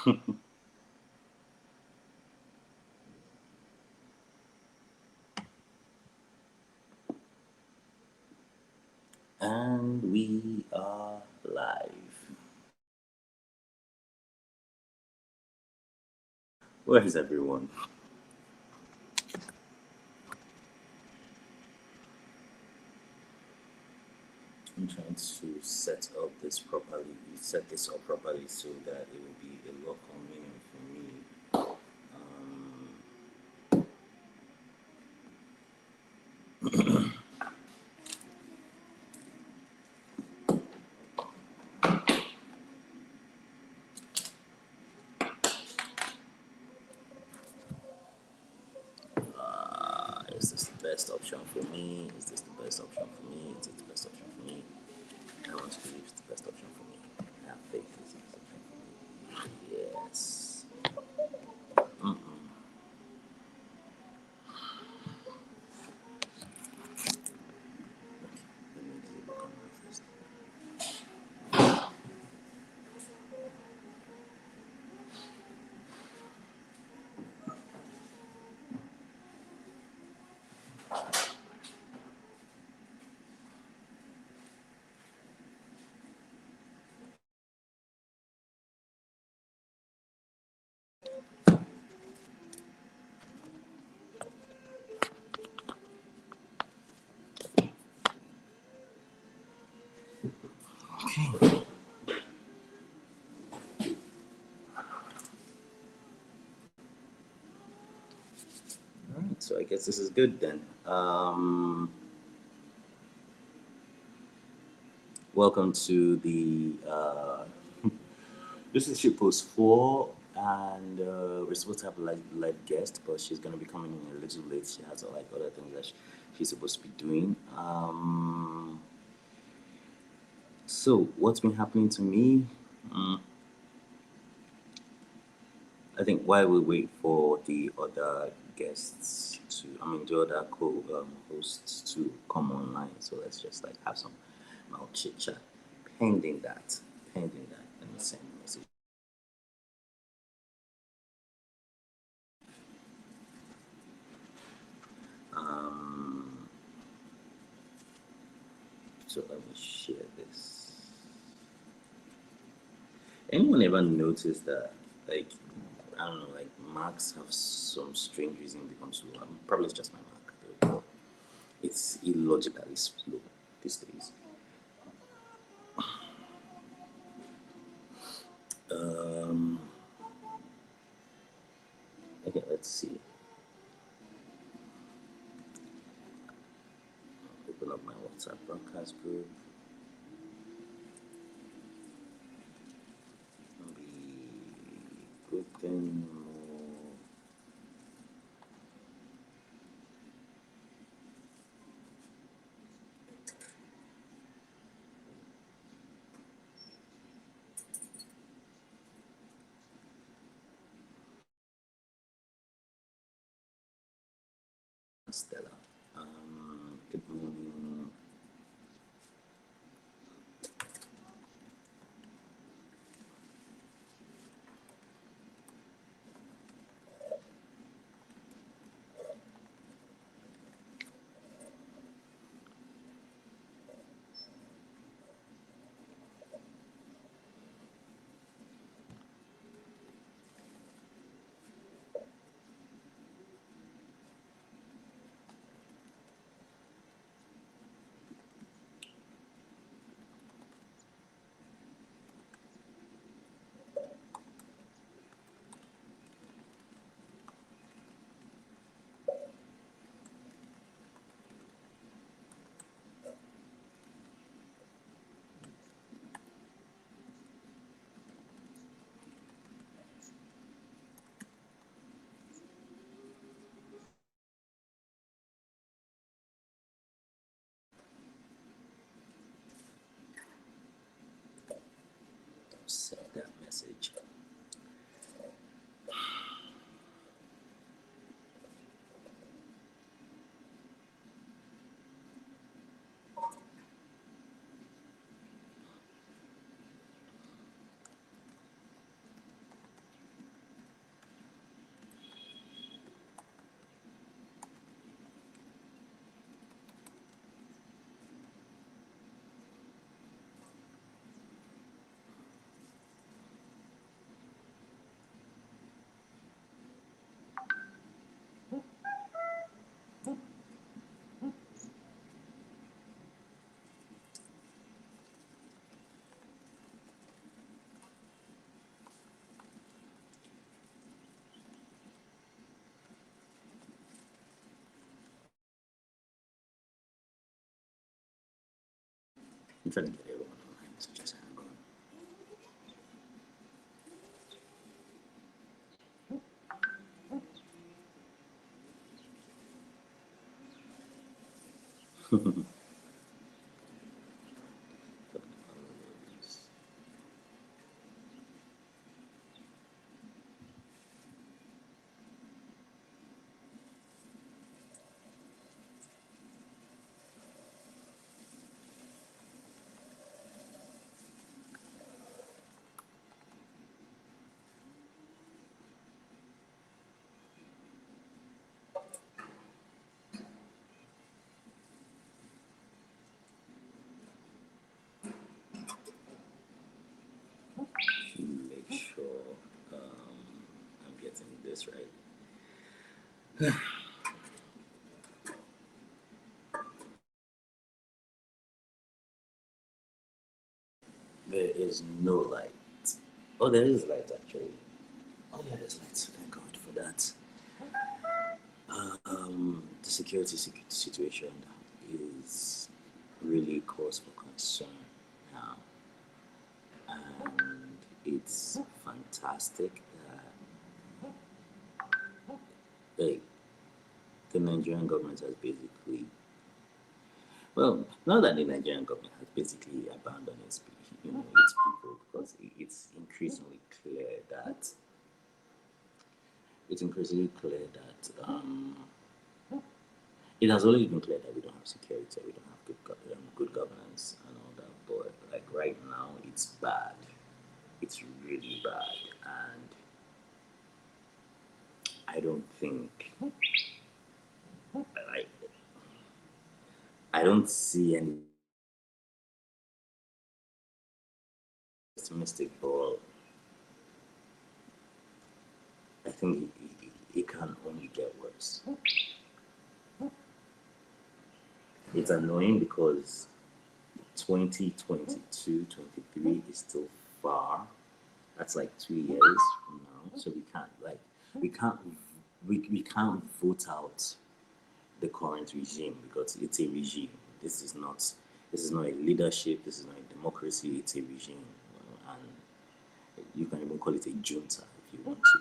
And we are live. Where is everyone? I'm trying to set this up properly so that it will be a lot convenient for me. Is this the best option for me? Is this the best option for me? Is it the best option for me? I want to believe it's the best option for me. I have faith it's the best option for me. Yes. Let me disable camera first. Okay. Alright, so I guess this is good then. Welcome to the this is ShitPost4, and we're supposed to have a live guest, but she's gonna be coming in a little late. She has like other things that she's supposed to be doing. So what's been happening to me? I think while we wait for the other guests the other hosts to come online. So let's just like have some mild chit chat. Pending that, let me send a message. So let me share this. Anyone ever notice that, like, I don't know, like Macs have some strange reason become slow? Probably it's just my Mac. It's illogically slow these days. Um, okay, let's see. Open up my WhatsApp broadcast group. Maybe grouping more. Stella. Good morning. I'm trying to get everyone online, so just hang on. To make sure I'm getting this right. There is no light. Oh, there is light actually. Oh, yeah, there's light. Thank God for that. The security situation is really cause for concern now, and it's fantastic that like, the Nigerian government has basically, well, not that the Nigerian government has basically abandoned its, its people, because it's increasingly clear that it has always been clear that we don't have security, we don't have good governance and all that. But like right now, it's bad. It's really bad, and I don't think like I don't see any pessimistic, but I think it can only get worse. It's annoying because 2022, 23 is still far. That's like 2 years from now. So we can't we can't vote out the current regime because it's a regime. This is not a leadership, this is not a democracy, it's a regime. And you can even call it a junta if you want to.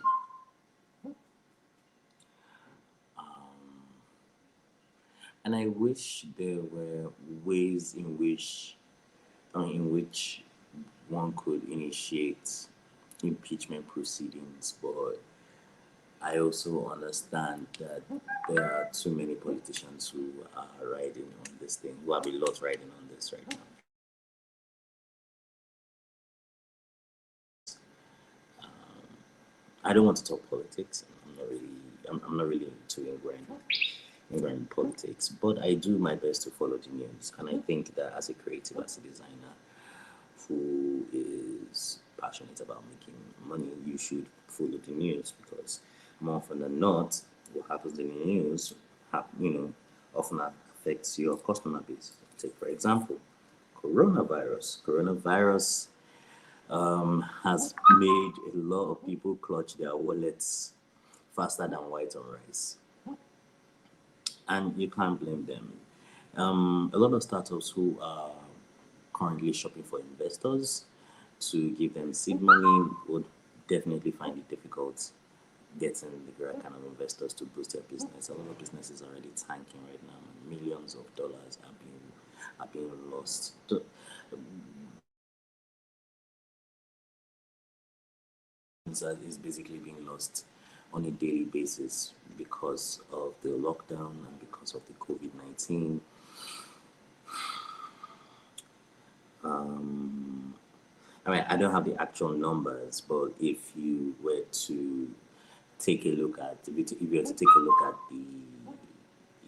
And I wish there were ways in which one could initiate impeachment proceedings, but I also understand that there are too many politicians who are riding on this thing, who have a lot riding on this right now. I don't want to talk politics. I'm not really too ingrained in politics, but I do my best to follow the news. And I think that as a creative, as a designer who is passionate about making money, you should follow the news, because more often than not, what happens in the news, often affects your customer base. Take for example, coronavirus. Coronavirus has made a lot of people clutch their wallets faster than white on rice, and you can't blame them. A lot of startups who are currently shopping for investors to give them seed money would definitely find it difficult getting the right kind of investors to boost their business. A lot of businesses are already tanking right now, and millions of dollars are being lost. So, is basically being lost on a daily basis because of the lockdown and because of the COVID-19. I mean, I don't have the actual numbers, but if you were to take a look at, if you were to take a look at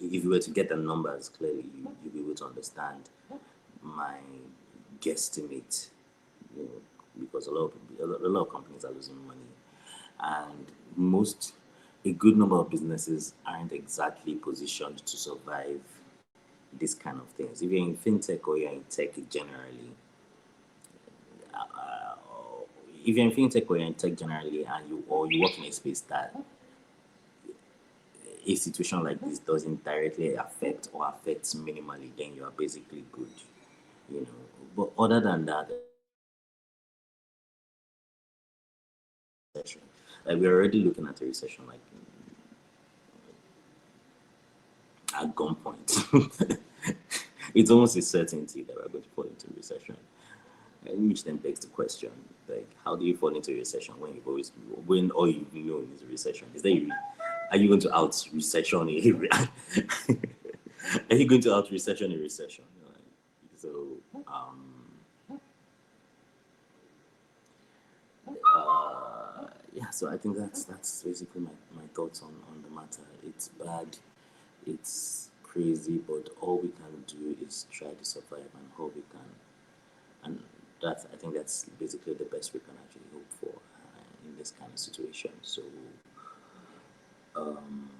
if you were to get the numbers clearly, you'll be able to understand my guesstimate, because a lot of companies are losing money, and a good number of businesses aren't exactly positioned to survive this kind of things. If you're in fintech or you're in tech generally, uh, if you're in fintech or you're in tech generally, and you work in a space that a situation like this doesn't directly affect or affects minimally, then you are basically good. you know. But other than that, recession, like we're already looking at a recession, like at gunpoint. It's almost a certainty that we're going to fall into recession. Which then begs the question, like, how do you fall into a recession when you've always, when all you've known is a recession? Is there, are you going to out recession are you going to out recession a recession? So, yeah, so I think that's basically my thoughts on the matter. It's bad, it's crazy, but all we can do is try to survive and hope we can. And that's, I think that's basically the best we can actually hope for in this kind of situation. So, um,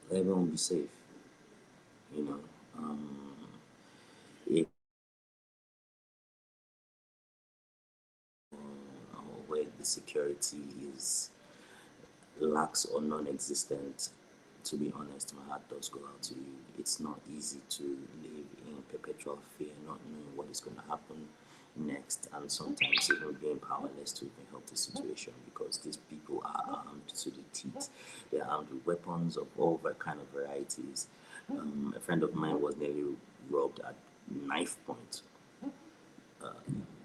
let everyone be safe, you know. If where the security is lax or non-existent, to be honest, my heart does go out to you. It's not easy to live in perpetual fear, not knowing what is going to happen next, and sometimes even being powerless to even help the situation because these people are armed to the teeth. They're armed with weapons of all kind of varieties. A friend of mine was nearly robbed at knife point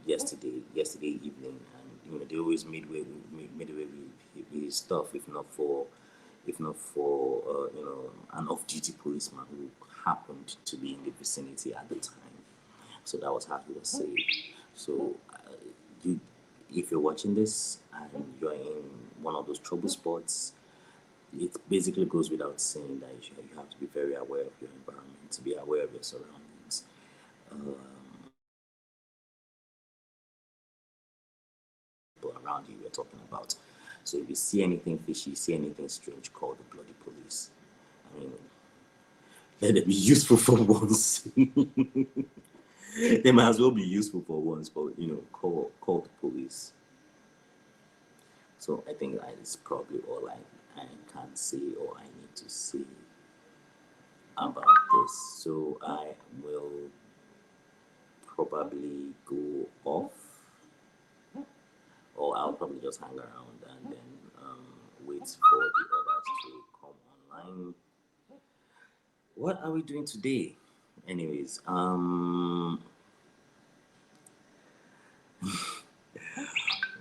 yesterday evening, and they always made away with his stuff, if not for an off-duty policeman who happened to be in the vicinity at the time. So that was how he was saved. So you, if you're watching this and you're in one of those trouble spots, it basically goes without saying that you have to be very aware of your environment, to be aware of your surroundings. People around you we're talking about. So if you see anything fishy, see anything strange, call the bloody police. I mean, let it be useful for once. They might as well be useful for once, but call the police. So I think that is probably all I can say or I need to say about this. So I will probably go off, or I'll probably just hang around and then wait for the others to come online. What are we doing today? Anyways,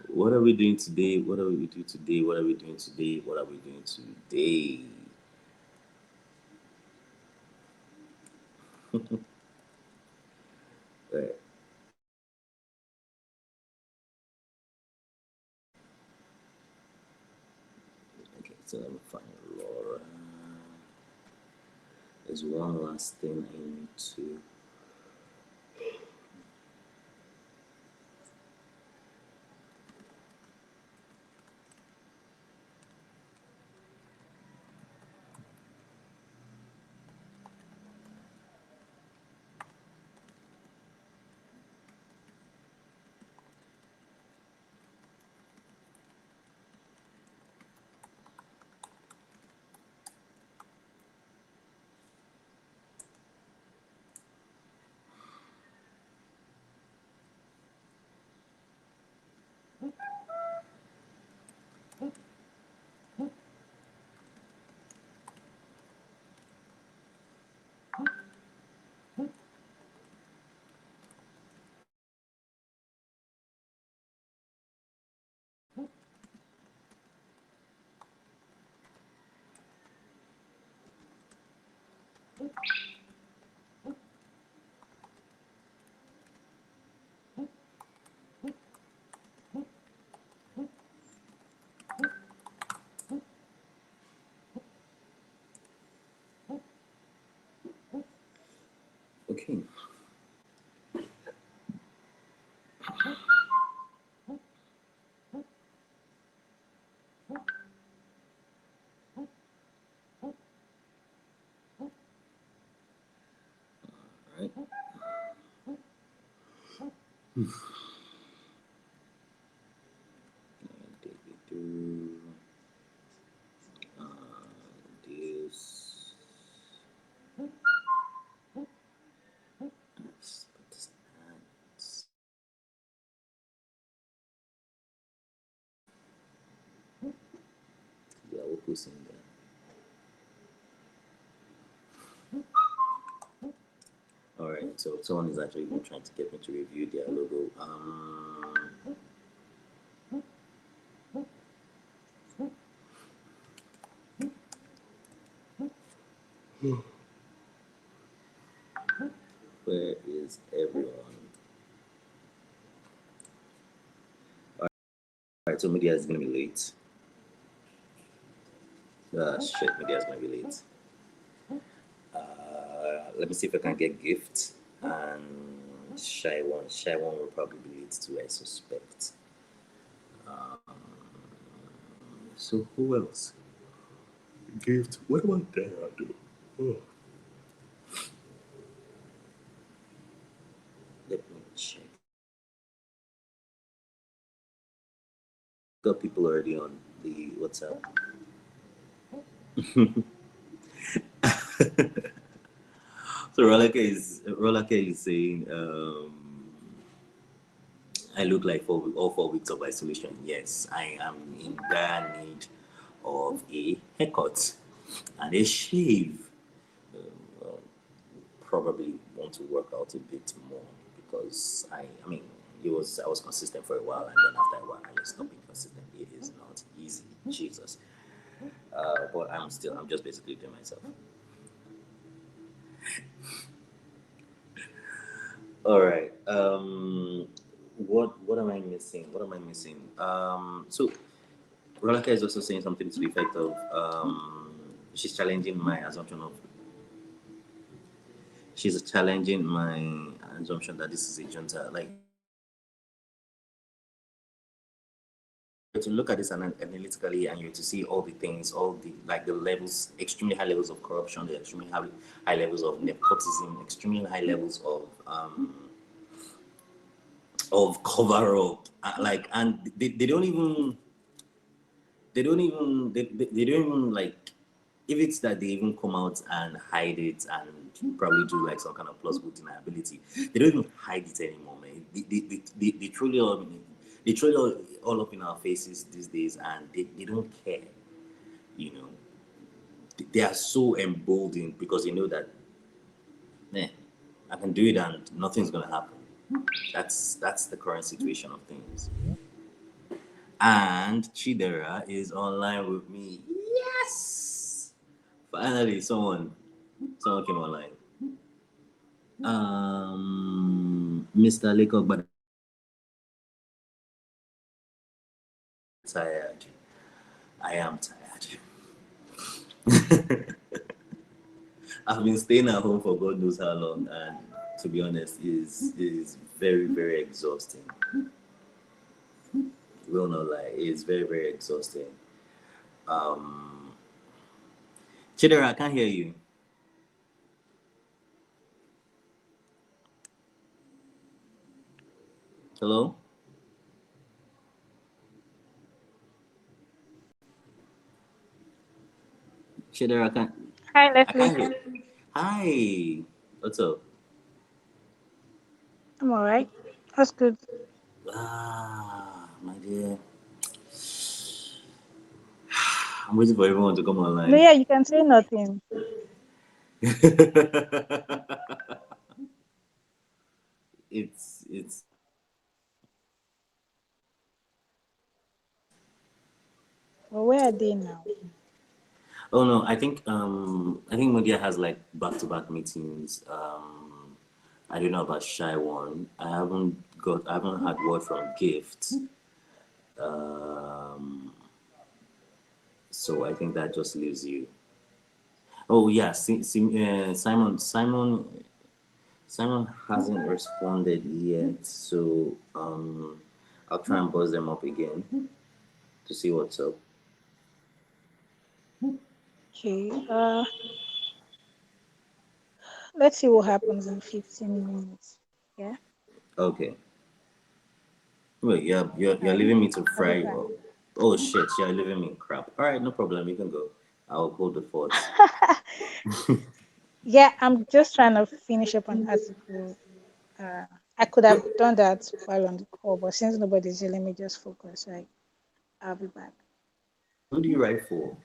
what are we doing today? What are we doing today? What are we doing today? What are we doing today? Right. Okay, so let me find Laura. There's one last thing I need to. Okay. All right. Take me through this. who's in there? All right, so someone is actually even trying to get me to review their logo. Where is everyone? All right, so media is gonna be late. Shit, media is gonna be late. Let me see if I can get gifts. And Shy one will probably be late too, I suspect. So who else? Gift. What about Dara do? Oh. Let me check. Got people already on the WhatsApp. So Rolake is saying, I look like all 4 weeks of isolation. Yes, I am in dire need of a haircut and a shave. Well, probably want to work out a bit more because I mean, I was consistent for a while, and then after a while, I just stopped being consistent. It is not easy, Jesus. But I'm just basically doing myself. All right. What am I missing? What am I missing? So Rolaka is also saying something to the effect of she's challenging my assumption of she's challenging my assumption that this is a junta. Like to look at this analytically and you're to see all the things, all the like the levels, extremely high levels of corruption, the extremely high levels of nepotism, extremely high levels of cover up, like, and they don't even they don't even like if it's that they even come out and hide it and probably do like some kind of plausible deniability, they don't even hide it anymore, man. They truly all up in our faces these days, and they don't care, you know. They are so emboldened because they know that, man, I can do it and nothing's gonna happen. That's the current situation of things. And Chidera is online with me. Yes! Finally, someone came online. Mr. Lecoq, but tired. I am tired. I've been staying at home for God knows how long, and to be honest, is very very exhausting. Will not lie, it's very very exhausting. Um, Chidera, I can't hear you. Hello, Chidera, Hi, I Leslie. can't hear. Hi, what's up? I'm all right. That's good. My dear, I'm waiting for everyone to come No, online. yeah, you can say nothing. It's But where are they now? oh no, I think Media has like back to back meetings. I don't know about Shy One. I haven't had word from Gift. Um so I think that just leaves you. Oh yeah, Simon hasn't responded yet, so I'll try and buzz them up again to see what's up. Okay. Let's see what happens in 15 minutes. Yeah. Okay. Wait, All you're right. leaving me to I'll be fry. back. Oh shit, you're leaving me crap. All right, no problem. You can go. I'll hold the fort. Yeah, I'm just trying to finish up an article. Uh, I could have done that while on the call, but since nobody's here, let me just focus. Right. I'll be back. Who do you write for?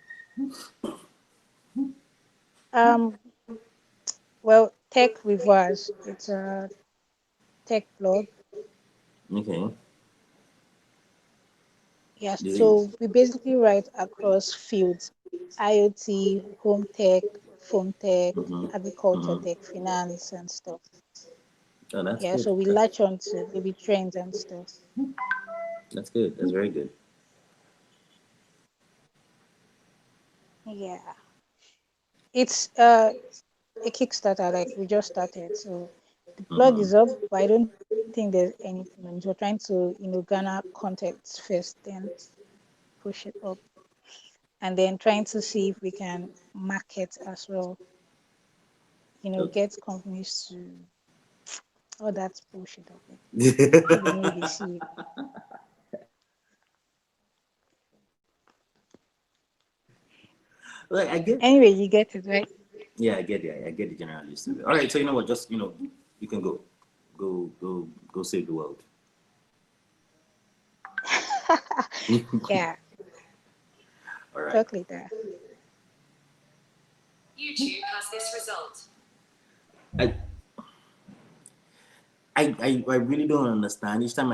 Um, well, Tech Reverse. It's a tech blog. Okay. Yes, Is it? so we basically write across fields: IoT, home tech, phone tech, Mm-hmm. agriculture Mm-hmm. tech, finance, and stuff. Oh, that's Yeah, good. so we latch on to maybe trends and stuff. That's good. That's very good. Yeah, it's a Kickstarter. Like we just started, so the blog Mm-hmm. is up, but I don't think there's any payment. We're trying to garner contacts first, then push it up, and then trying to see if we can market as well. Get companies to all that bullshit of it. Okay. Maybe me they see it. Like I get. Anyway, you get it right. Yeah, I get it. I get the general gist of it. All right. So you know what? Just you can go, go save the world. Yeah, All right. talk later. YouTube has this result. I, I really don't understand. Each time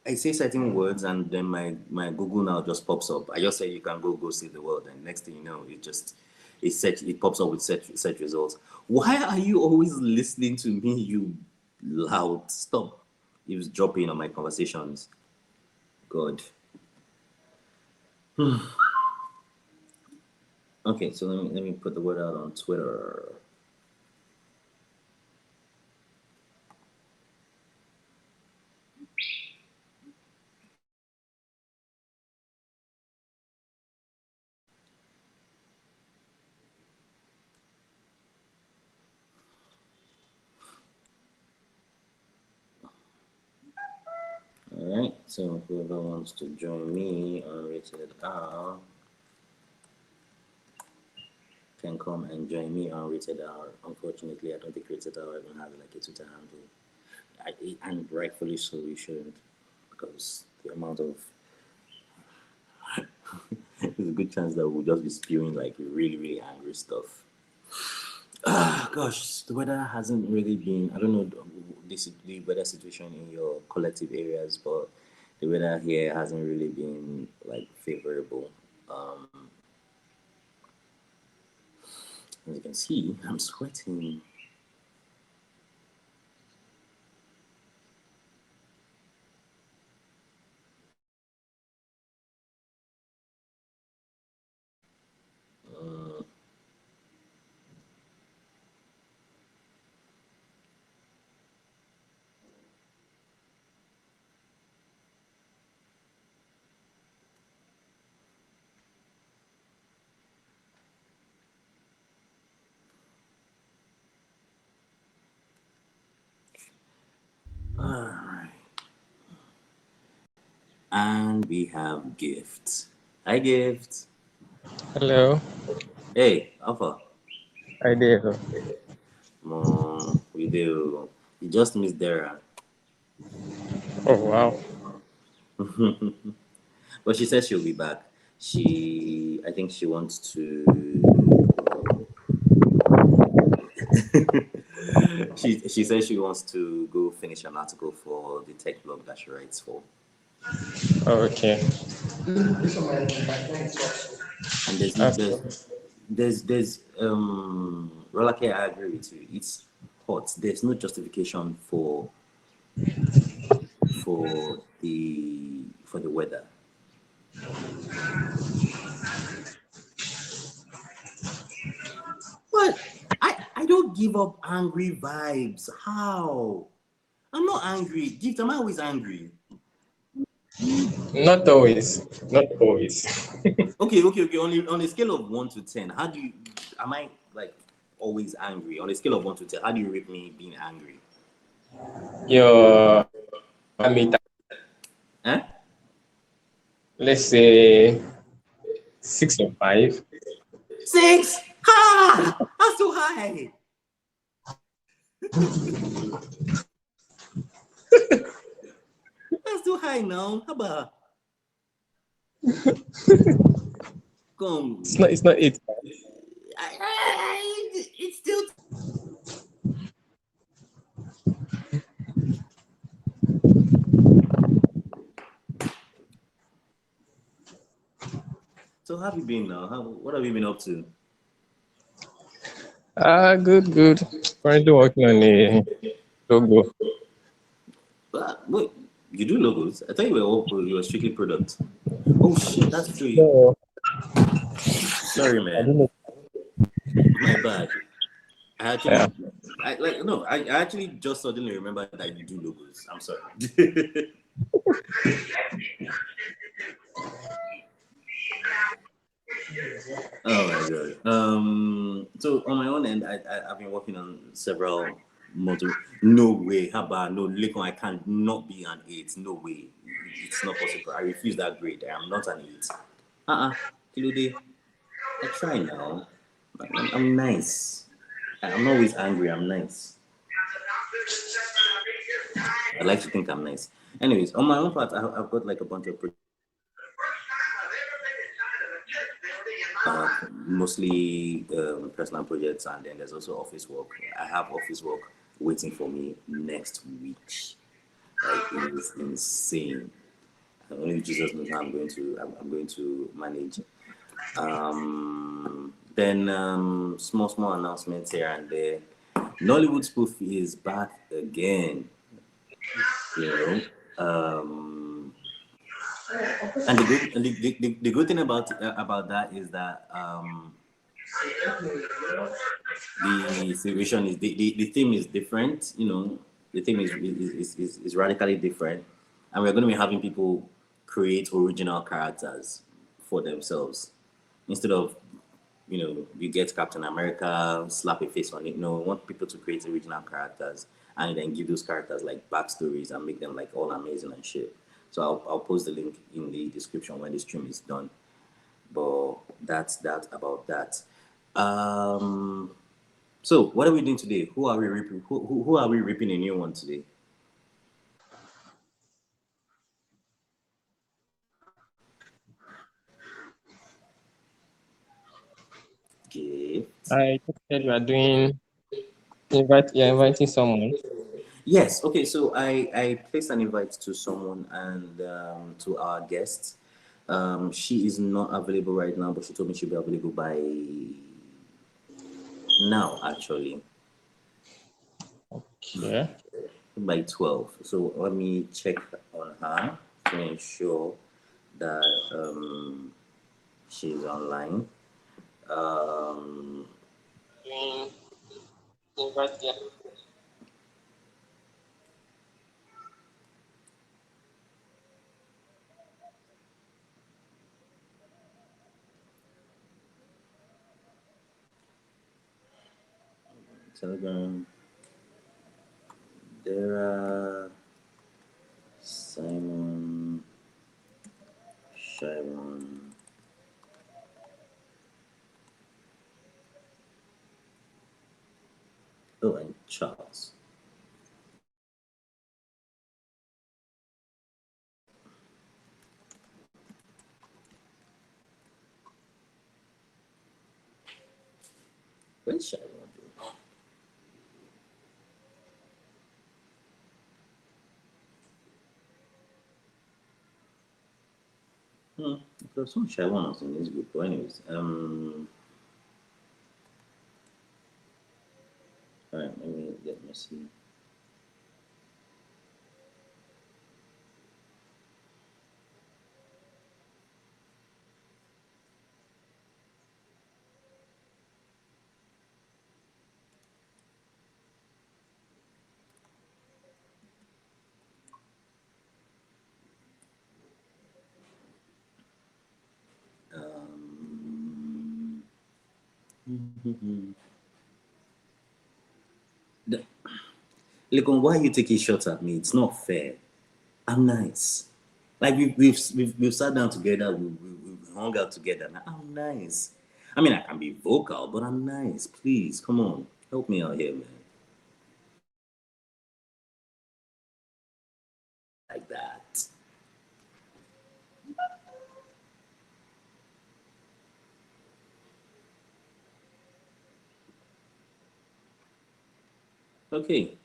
I say certain words and then my Google now just pops up. I just say you can go see the world, and next thing you know, it pops up with search results. Why are you always listening to me? You loud stop. He was dropping on my conversations. God. Okay, so let me put the word out on Twitter. All right, so whoever wants to join me on Rated R can come and join me on Rated R. Unfortunately, I don't think Rated R even have like a Twitter handle. And rightfully so, we shouldn't, because the amount of there's a good chance that we'll just be spewing like really really angry stuff. Ah, gosh, the weather hasn't really been. I don't know the weather situation in your collective areas, but the weather here hasn't really been like favorable. Um, as you can see, I'm sweating. All right, and we have Gift. Hi, Gift. Hello, Hey, Alpha. I do. We do. You just missed Dara. Oh wow. But she says she'll be back. I think she wants to. She says she wants to go finish an article for the tech blog that she writes for. Okay. And there's That's Rolake, I agree with you. It's hot. There's no justification for the weather. But I don't give up angry vibes. How? I'm not angry. Gift, am I always angry? not always. Not always. Okay. On a scale of 1 to 10, how do you am I like always angry? On a scale of 1 to 10, how do you rate me being angry? Your meter, Eh? let's say 6 or 5. 6? Ha! That's too high. That's too high now. How about Come. It's not 8. It's still. So how have you been now? What have you been up to? Good, good. Currently working on a logo. Wait, you do logos? I thought you were strictly product. Oh shit, that's true. No, Sorry, I don't man. know. My bad. I Yeah. actually, I like no. I actually just suddenly remembered that you do logos. I'm sorry. Oh my god. So on my own end, I've been working on several multi. No way, Haba, no, Lekon, I can't not be an 8. No way, it's not possible. I refuse that grade. I am not an 8. Kilude, I try now. I'm nice. I'm not always angry. I'm nice. I like to think I'm nice. Anyways, on my own part, I've got like a bunch of mostly personal projects, and then there's also office work. I have office work waiting for me next week. Like it is insane. Only Jesus knows how I'm going to manage. Then small announcements here and there. Nollywood spoof is back again. You know. And the good thing about that is that the situation is the theme is different. You know, the theme is radically different, and we're going to be having people create original characters for themselves instead of you get Captain America, slap a face on it. No, we want people to create original characters and then give those characters like backstories and make them like all amazing and shit. So I'll post the link in the description when the stream is done. But that's that about that. Um, so what are we doing today? Who are we ripping? Who are we ripping a new one today? Gift. I just said you are doing you're inviting someone. Yes. Okay. So I placed an invite to someone and to our guest. She is not available right now, but she told me she'll be available by now, actually, Okay. by 12. So let me check on her to ensure that she's online. Um, Doing invite yeah. Telegram, Dara, Simon, Sharon. Oh, and Charles. Where's Sharon? Hmm. There's some Sharon was in this group. But anyways, all right, let me see. Um, the, Look, why are you taking shots at me? It's not fair. I'm nice. Like we've sat down together, we've hung out together. Now, I'm nice. I mean, I can be vocal, but I'm nice. Please, come on, help me out here, man. Like that. Okay.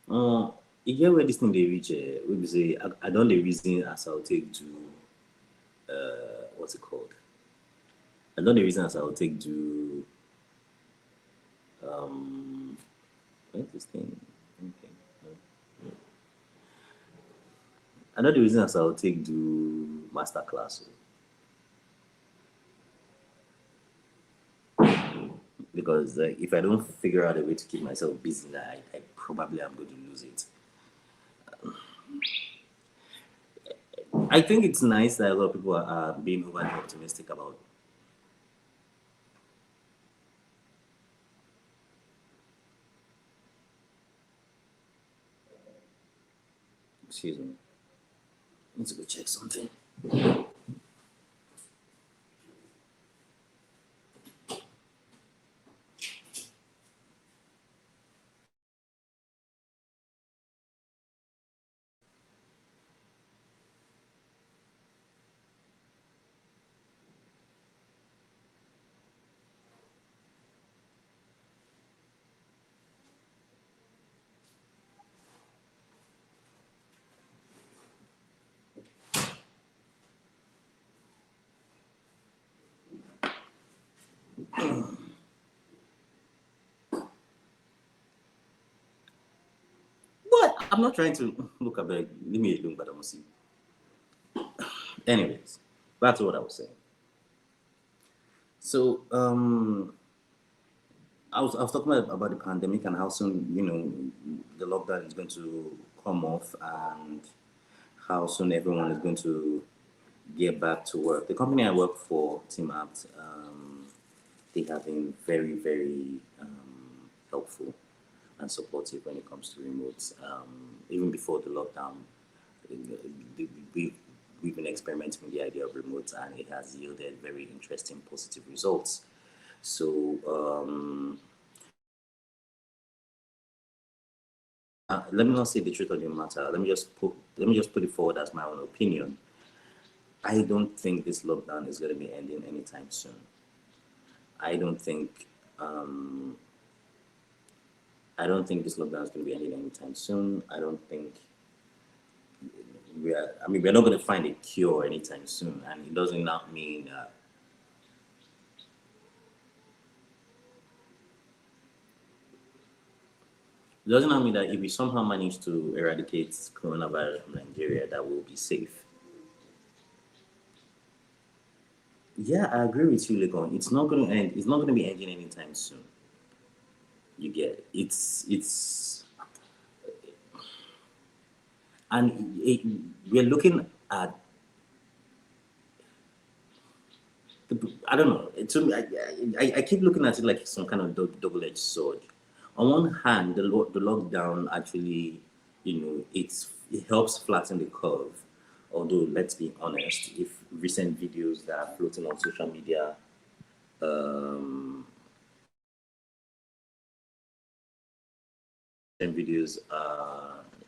You get where this thing they reach, we be say, I don't the reason as I'll take to, what's it called? I don't the reason as I'll take to, um, what's this thing? Okay. I know the reason as I'll take do master class. Because if I don't figure out a way to keep myself busy, I probably am going to lose it. I think it's nice that a lot of people are being overly optimistic about. Excuse me. I need to go check something. What? I'm not trying to look at it. Leave me alone, but I must see. Anyways, back to what I was saying. So, I was talking about the pandemic and how soon the lockdown is going to come off and how soon everyone is going to get back to work. The company I work for, Team Apt, they have been very, very helpful and supportive when it comes to remotes. Even before the lockdown, we, we've been experimenting with the idea of remotes, and it has yielded very interesting, positive results. So, let me not say the truth of the matter. Let me just put it forward as my own opinion. I don't think this lockdown is going to be ending anytime soon. I don't think um, I don't think this lockdown is going to be ending anytime soon. I don't think we're not going to find a cure anytime soon, and it doesn't not mean it doesn't not mean that if we somehow manage to eradicate coronavirus from Nigeria, that we'll be safe. Yeah, I agree with you, Legon. It's not going to end. It's not going to be ending anytime soon. You get it. It's and we're looking at I don't know. To me, I keep looking at it like some kind of double-edged sword. On one hand, the lockdown actually, it helps flatten the curve. Although, let's be honest, if recent videos that are floating on social media, um, recent videos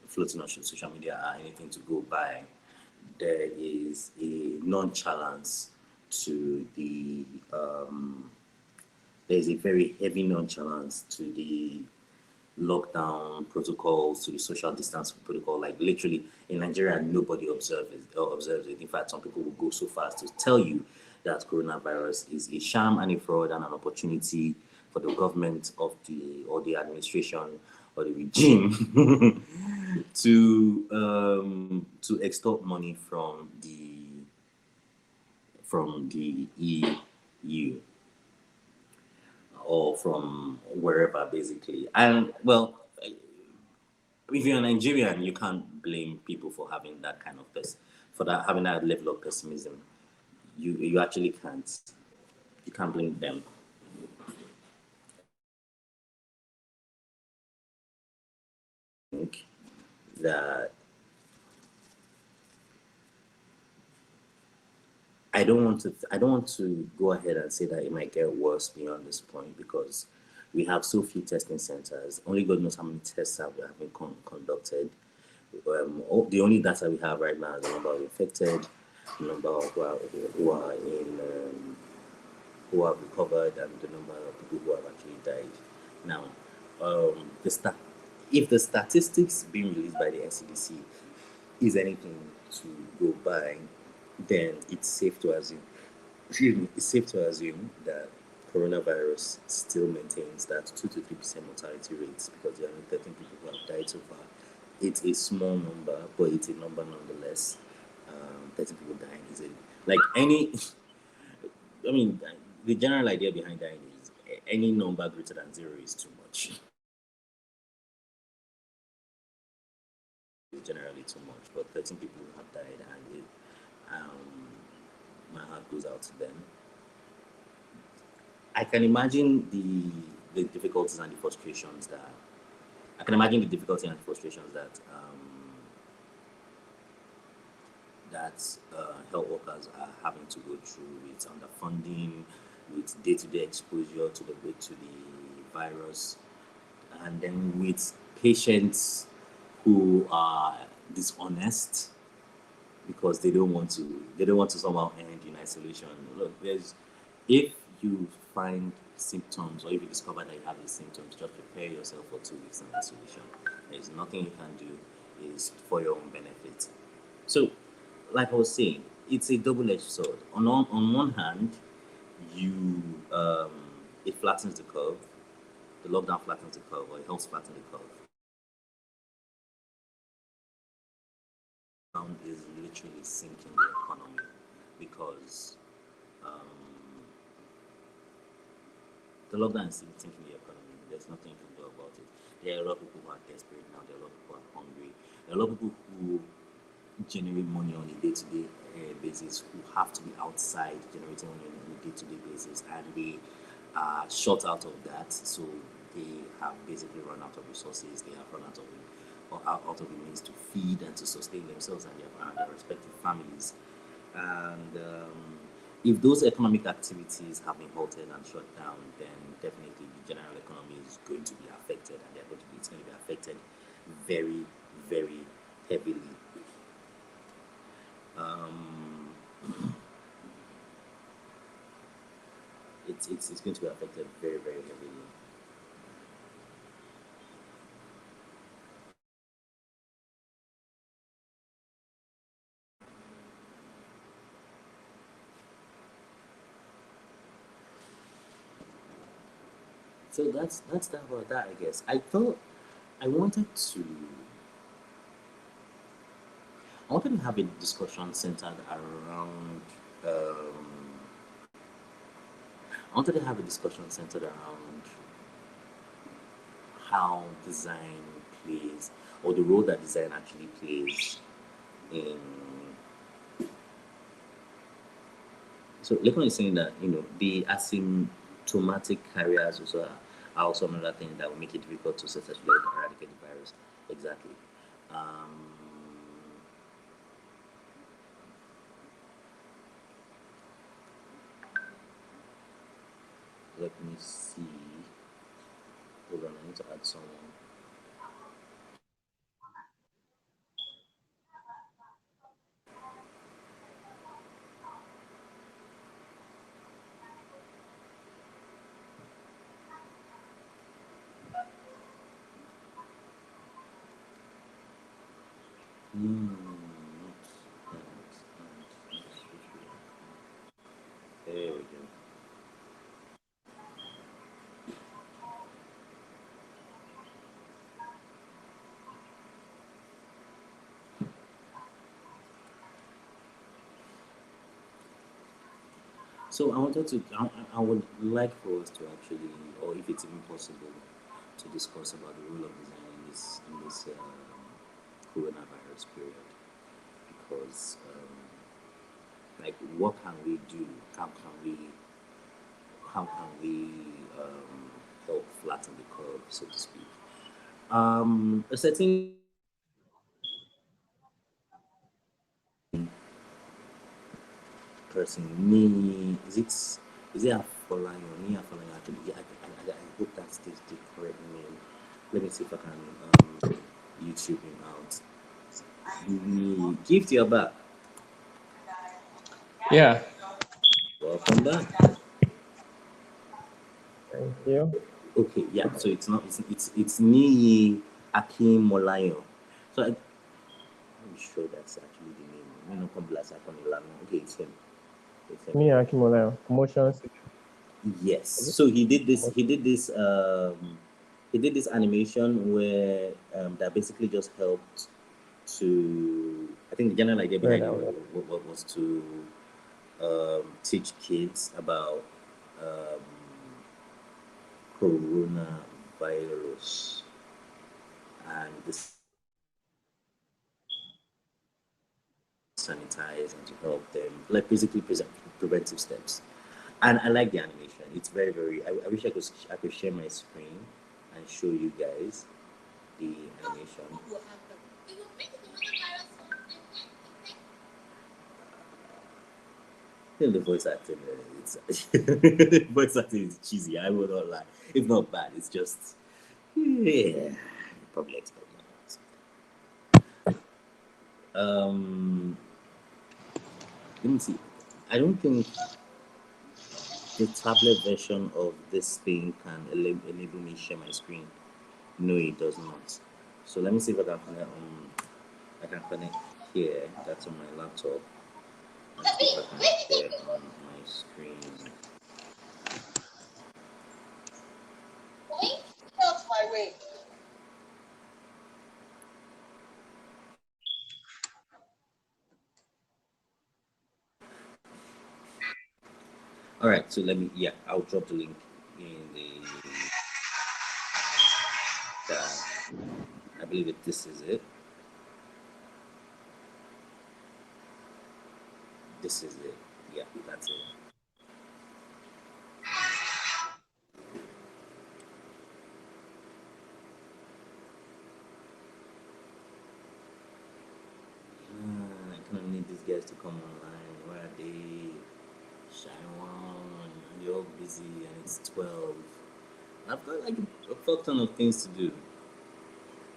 floating on social media are anything to go by, there is a nonchalance to the there's a very heavy nonchalance to the lockdown protocols, to the social distance protocol. Like literally in Nigeria, nobody observes it. In fact, some people will go so far as to tell you that coronavirus is a sham and a fraud and an opportunity for the government of the administration or the regime to extort money from the EU or from wherever, basically. And well, if you're a Nigerian, you can't blame people for having that kind of for that having that level of pessimism. You actually can't. You can't blame them. I think that I don't want to go ahead and say that it might get worse beyond this point because we have so few testing centers. Only God knows how many tests have been conducted. The only data we have right now is the number of infected, the number of who have recovered, and the number of people who have actually died. Now, the if the statistics being released by the NCDC is anything to go by, then it's safe to assume, excuse me, it's safe to assume that coronavirus still maintains that 2 to 3% mortality rates because there are only 13 people who have died so far. It's a small number, but it's a number nonetheless. 13 people dying is a like any. I mean, the general idea behind dying is any number greater than zero is too much. It's generally too much, but 13 people have died, and my heart goes out to them. I can imagine the difficulties and the frustrations that I can imagine the difficulty and frustrations that health workers are having to go through with underfunding, with day-to-day exposure to the virus, and then with patients who are dishonest because they don't want to somehow end in isolation. Look, if you find symptoms or if you discover that you have these symptoms, just prepare yourself for 2 weeks in isolation. There's nothing you can do. It's for your own benefit. So, like I was saying, it's a double-edged sword. On one hand, you it flattens the curve. The lockdown flattens the curve, or it helps flatten the curve. Is literally sinking the economy because the lockdown is sinking the economy. There's nothing you can do about it. There are a lot of people who are desperate now. There are a lot of people who are hungry. There are a lot of people who generate money on a day-to-day basis who have to be outside generating money on a day-to-day basis, and they are short out of that. So they have basically run out of resources. They have run out of the means to feed and to sustain themselves and their respective families. And if those economic activities have been halted and shut down, then definitely the general economy is going to be affected, and it's going to be affected very, very heavily. It's going to be affected very, very heavily. So that's that about that, I guess. I wanted to I wanted to have a discussion centered around I wanted to have a discussion centered around how design plays, or the role that design actually plays in. So Lekon is saying that the asymptomatic carriers are also another thing that will make it difficult to successfully eradicate the virus. Exactly. Let me see. Hold on, I need to add someone. There we go. So I would like for us to actually, or if it's even possible, to discuss about the role of design in this coronavirus period, because like what can we do? How can we help flatten the curve, so to speak? A certain person, me, is it Afolayan? Me Afolayan actually. Yeah, I hope that's the correct name. Let me see if I can YouTube him out. Me, gift your back. Yeah, Welcome back. thank you. Okay, yeah. So it's not it's Niyi Akim Molayo. So I'm sure that's actually the name. You know, Kombulas Akonilano. Okay, it's him. It's him. Me and Akimolayo, promotions. Yes. So he did this. He did this. He did this animation where that basically just helped to. I think the general idea behind it was to teach kids about um, coronavirus and the sanitize and to help them, like basically preventive steps. And I like the animation. It's very, very. I wish I could share my screen and show you guys the animation. You know, the voice acting, it's the voice acting is cheesy. I will not lie. It's not bad. It's just yeah, probably expect that. Let me see. I don't think the tablet version of this thing can enable me share my screen. No, it does not. So let me see if I can connect I can connect here. That's on my laptop. And see if I can share on my screen. All right. So let me. Yeah, I'll drop the link in the. I believe that this is it. This is it. Yeah, that's it. I kind of need these guys to come online. Where are they? Shine and you're all busy, and it's 12. I've got like a fuck ton of things to do,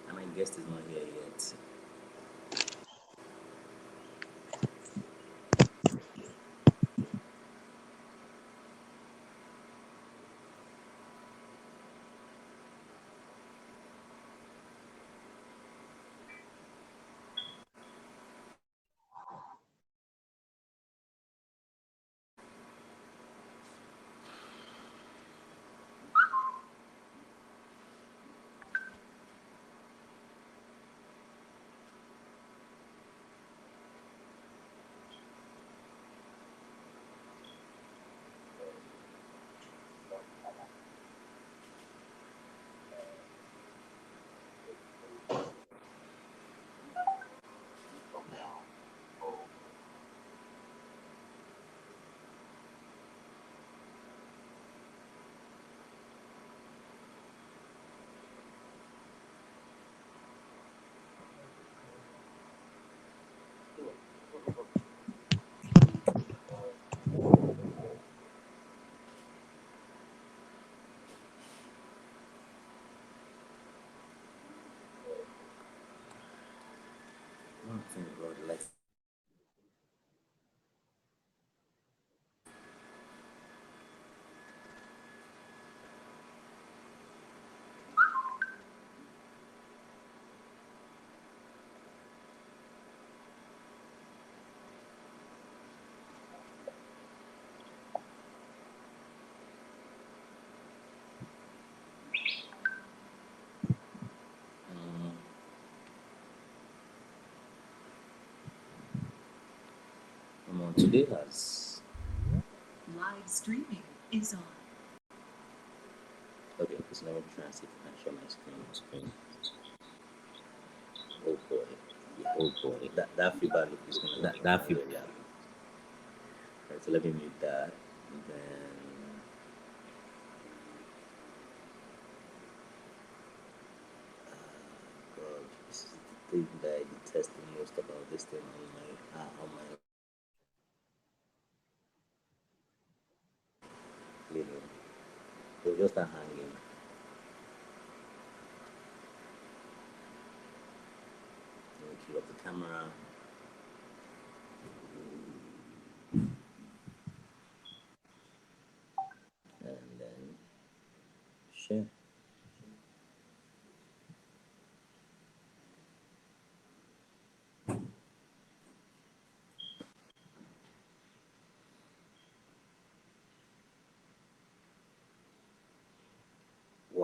and my guest is not here yet. Oh, thank God, let's. Um, Come on, today has. Live streaming is on. Okay, so let me try and see if I can share my screen. Oh boy, yeah, oh boy, that feedback loop is gonna that feedback. Yeah. Right, so let me mute that. And then God, this is the thing that I detest the most about this thing on my living. So just a hanging. Let me cue up the camera. And then share.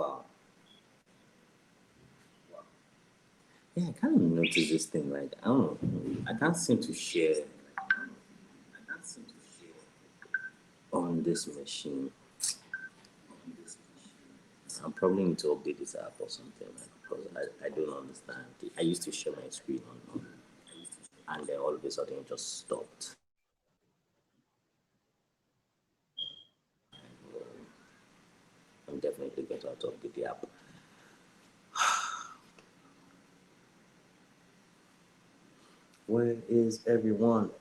wow. Yeah, I kind of noticed this thing. Like, I don't know. I can't seem to share on this machine. I'm probably need to update this app or something, like, because I don't understand. I used to share my screen and then all of a sudden it just stopped. I'm definitely going to have to update the app. Where is everyone?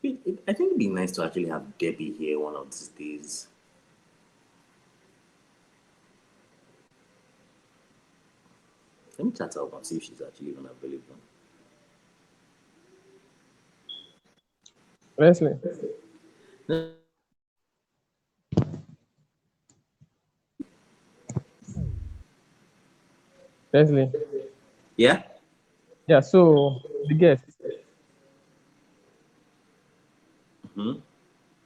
I think it'd be nice to actually have Debbie here one of these days. Let me chat her up and see if she's actually even available. Leslie, Leslie. Yeah? Yeah, so the guests, Hmm.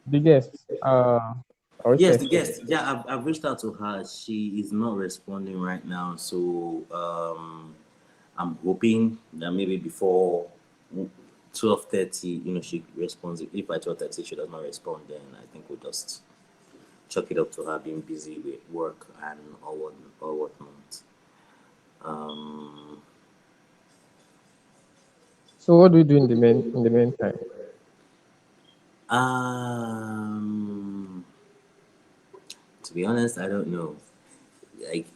the guests, are we still Yes, the expecting? guest. Yeah, I've reached out to her. She is not responding right now. So I'm hoping that maybe before 12:30, she responds. If by 12:30 she does not respond, then I think we'll just chalk it up to her being busy with work and or whatnot. Um, So what do we do in the meantime? um, to be honest, I don't know. Like,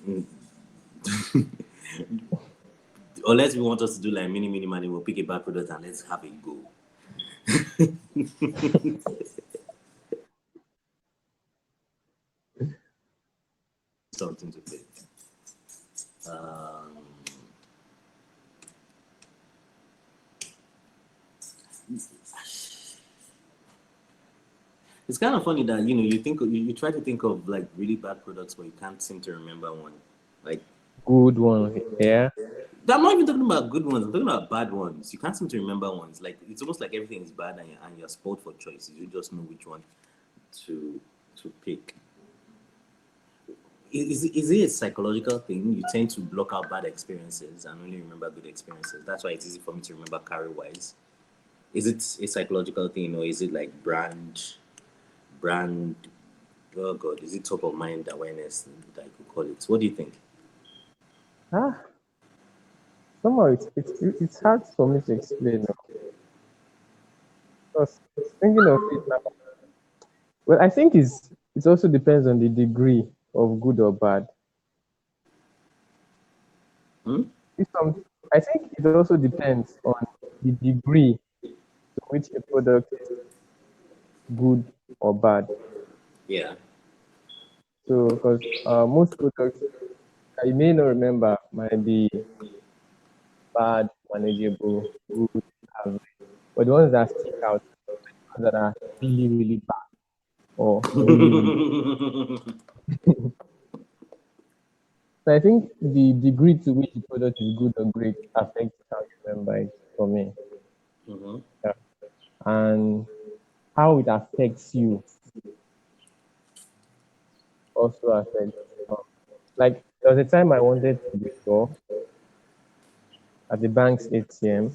unless we want us to do like mini mini money, we'll pick a bad product and let's have a go. Something to pick. Um, it's kind of funny that you try to think of like really bad products, but you can't seem to remember one. Like, Good one. Yeah. I'm not even talking about good ones. I'm talking about bad ones. You can't seem to remember ones. Like, it's almost like everything is bad and you're spoiled for choices. You just know which one to pick. Is it a psychological thing? You tend to block out bad experiences and only remember good experiences. That's why it's easy for me to remember career wise. Is it a psychological thing, or is it like brand? Oh God, is it top of mind awareness that I could call it? What do you think? Ah, somehow it's hard for me to explain. Because thinking of it now, well, I think it also depends on the degree of good or bad. Hmm? If some, I think it also depends on the degree to which a product is good or bad. Yeah. So, because most products I may not remember might be bad, manageable, good, average, but the ones that stick out, ones that are really, really bad or really, really. So I think the degree to which the product is good or great affects how you remember it for me. Hmm. Yeah. And how it affects you also affects. Like there was a time I wanted to withdraw at the bank's ATM.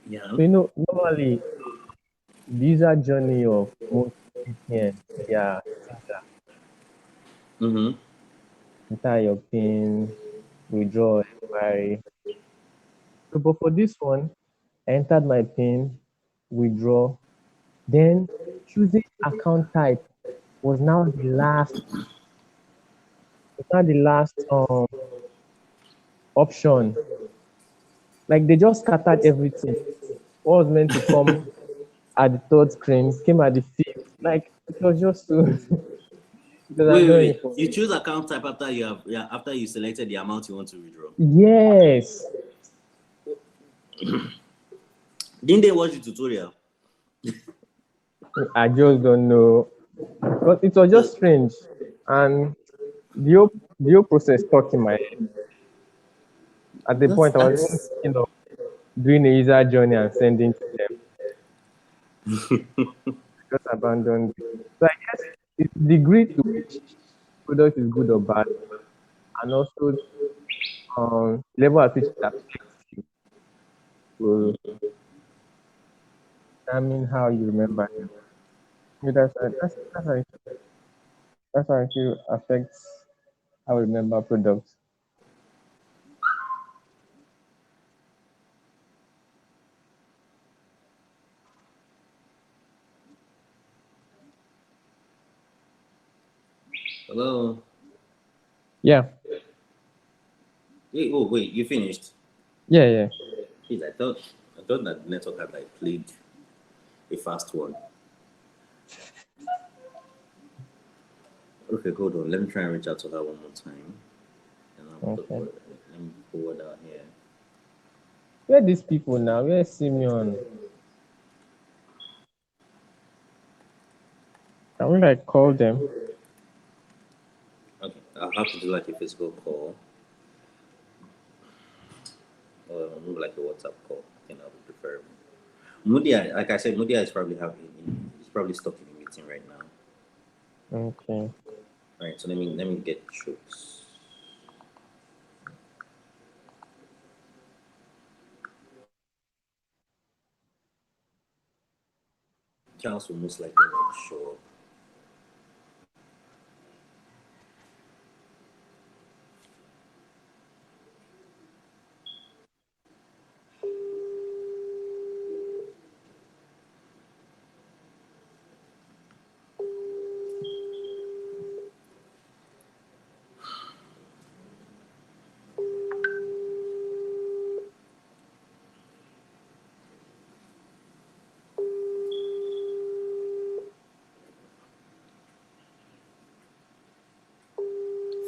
Yeah. So normally the user journey of most ATMs, they are similar. Hmm. Enter your PIN, withdraw, expiry. So, but for this one, I entered my PIN, withdraw, then choosing account type was now the last option. Like they just scattered everything. What was meant to come at the third screen came at the fifth. Like it was just so it because I'm Wait, not wait. informed. You choose account type after you have after you selected the amount you want to withdraw. Yes. Didn't they watch the tutorial? I just don't know. But it was just strange. And the whole process stuck in my head. At the point, I was even That's thinking of doing a user journey and sending to them. Just abandoned it. So I guess it's the degree to which product is good or bad, and also level at which it affects you will determine how you remember them. Maybe that's how I feel affects how I remember products. hello. Yeah, Wait, oh wait, you finished? yeah, yeah. Jeez, I thought that network had like played a fast one. Okay, hold on. Let me try and reach out to her one more time. And Okay. let me forward out here. Where are these people now? Where's Simeon? Can we like call them? Okay, I'll have to do like a physical call or maybe like a WhatsApp call. I think that'll be preferable. Mudia, like I said, Mudia is probably he's probably stuck in a meeting right now. Okay. All right, so let me get Chooks. Charles will most likely not show up.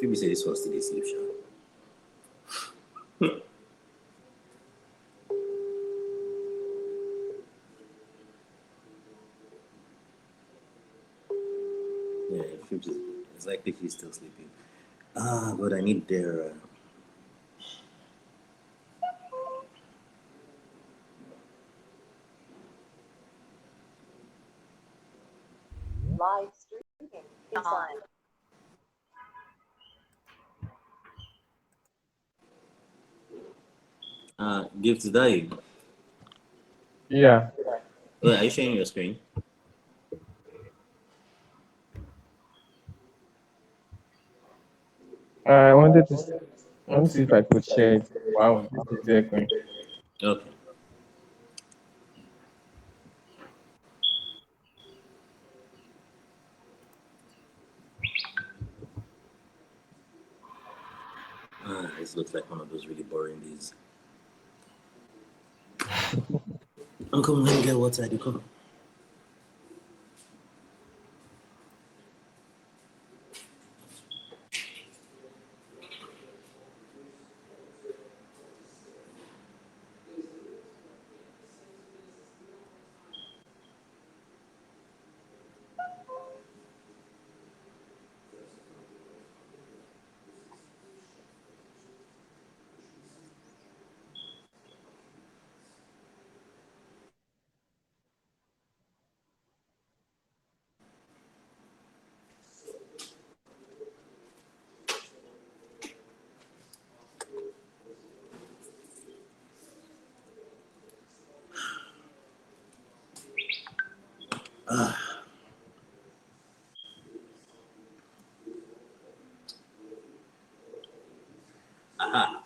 Phoebe said this was today's sleep show. Yeah, Phoebe it's likely he's still sleeping. Ah, but I need their. Live streaming is on. Give to die. Yeah. Oh, are you sharing your screen? I wanted to I want to see if I could share it. Wow, this is echoing. Okay. This looks like one of those really boring days. Uncle, let me get water. You come. Aha.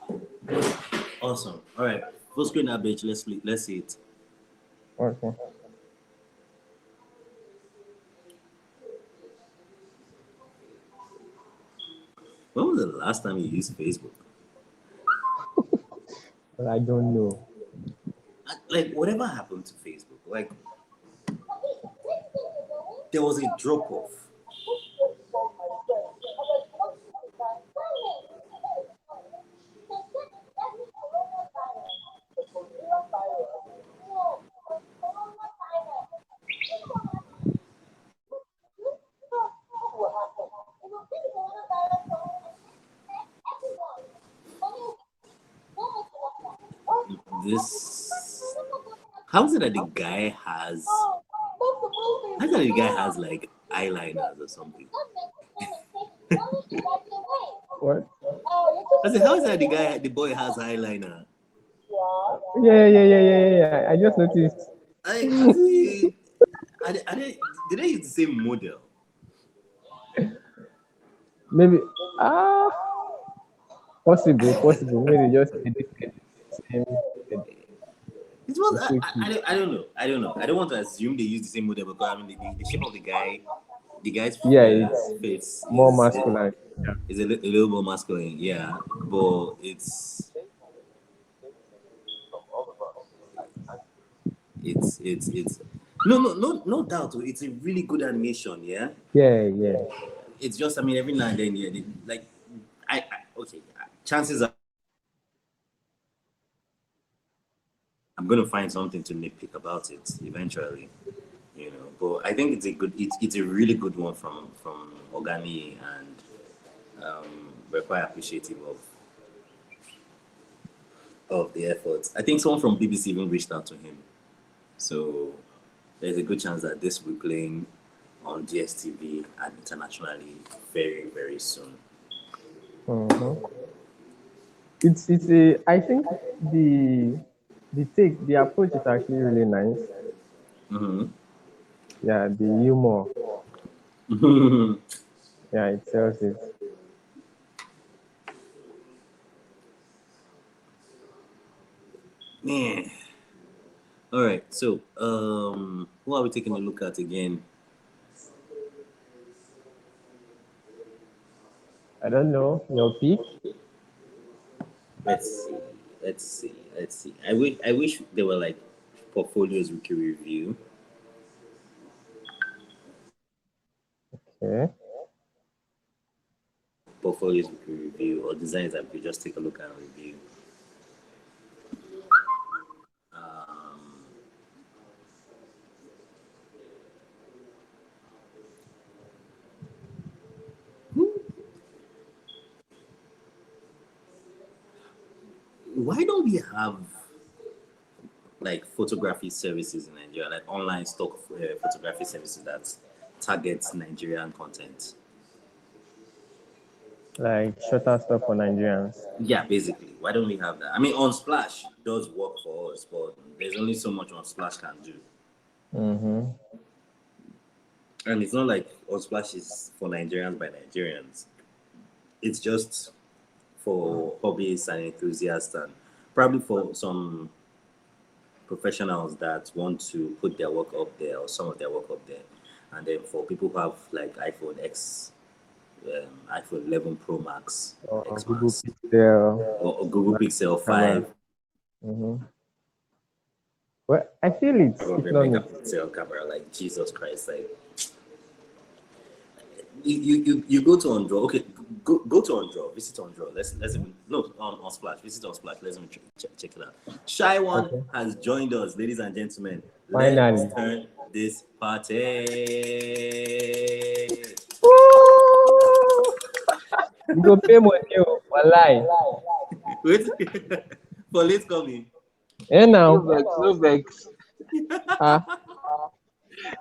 Awesome. All right. Full screen that bitch. Let's see it. Okay. When was the last time you used Facebook? But I don't know. Like whatever happened to Facebook? Like there was a drop off. this. How is it that the guy has? How is it that the guy has like eyeliners or something? What? I said, how is it that the boy has eyeliner? Yeah. I just noticed. I see. Did they use the same model? Maybe ah possible. Maybe just edited the same. It was. It's okay. I don't know. I don't know. I don't want to assume they use the same model because I mean the shape of the guy's Yeah, it's face more masculine. is a little more masculine. Yeah, but it's no doubt. It's a really good animation. Yeah, Yeah. it's just I mean every now and then yeah, like okay. Chances are I'm gonna find something to nitpick about it eventually. You know, but I think it's a really good one from Organi, and we're quite appreciative of the efforts. I think someone from BBC even reached out to him, so there's a good chance that this will be playing on DSTV and internationally very soon. Mm-hmm. It's a. I think the approach is actually really nice. Mm-hmm. Yeah, the humor. Yeah, it sells it. Man. All right, so who are we taking a look at again? I don't know your pick. Let's see. Let's see. I wish there were like portfolios we could review. Okay. Portfolios we could review or designs that we could just take a look at and review. Um, why don't we have like photography services in Nigeria, like online stock photography services that targets Nigerian content? Like shorter stuff for Nigerians. Yeah, basically. Why don't we have that? I mean, on Splash does work for us, but there's only so much on Splash can do. Mm-hmm. And it's not like on Splash is for Nigerians by Nigerians. It's just for hobbyists and enthusiasts, and probably for some professionals that want to put their work up there or some of their work up there. And then for people who have like iPhone X, iPhone 11 Pro Max, Or X Google Max, Pixel or Google Pixel camera. 5, Mm-hmm. Well, I feel it's or a economics. megapixel camera. Like Jesus Christ, like you go to Undraw. Okay, go to Undraw. Visit Undraw. Let's even no on Splash. Visit on Splash. Let's even check it out. Shy One Okay. has joined us, ladies and gentlemen. Finally. Let's turn this party. You go pay money, wallahi. Wait for late coming. Eh No now. vex, no vex. Ah,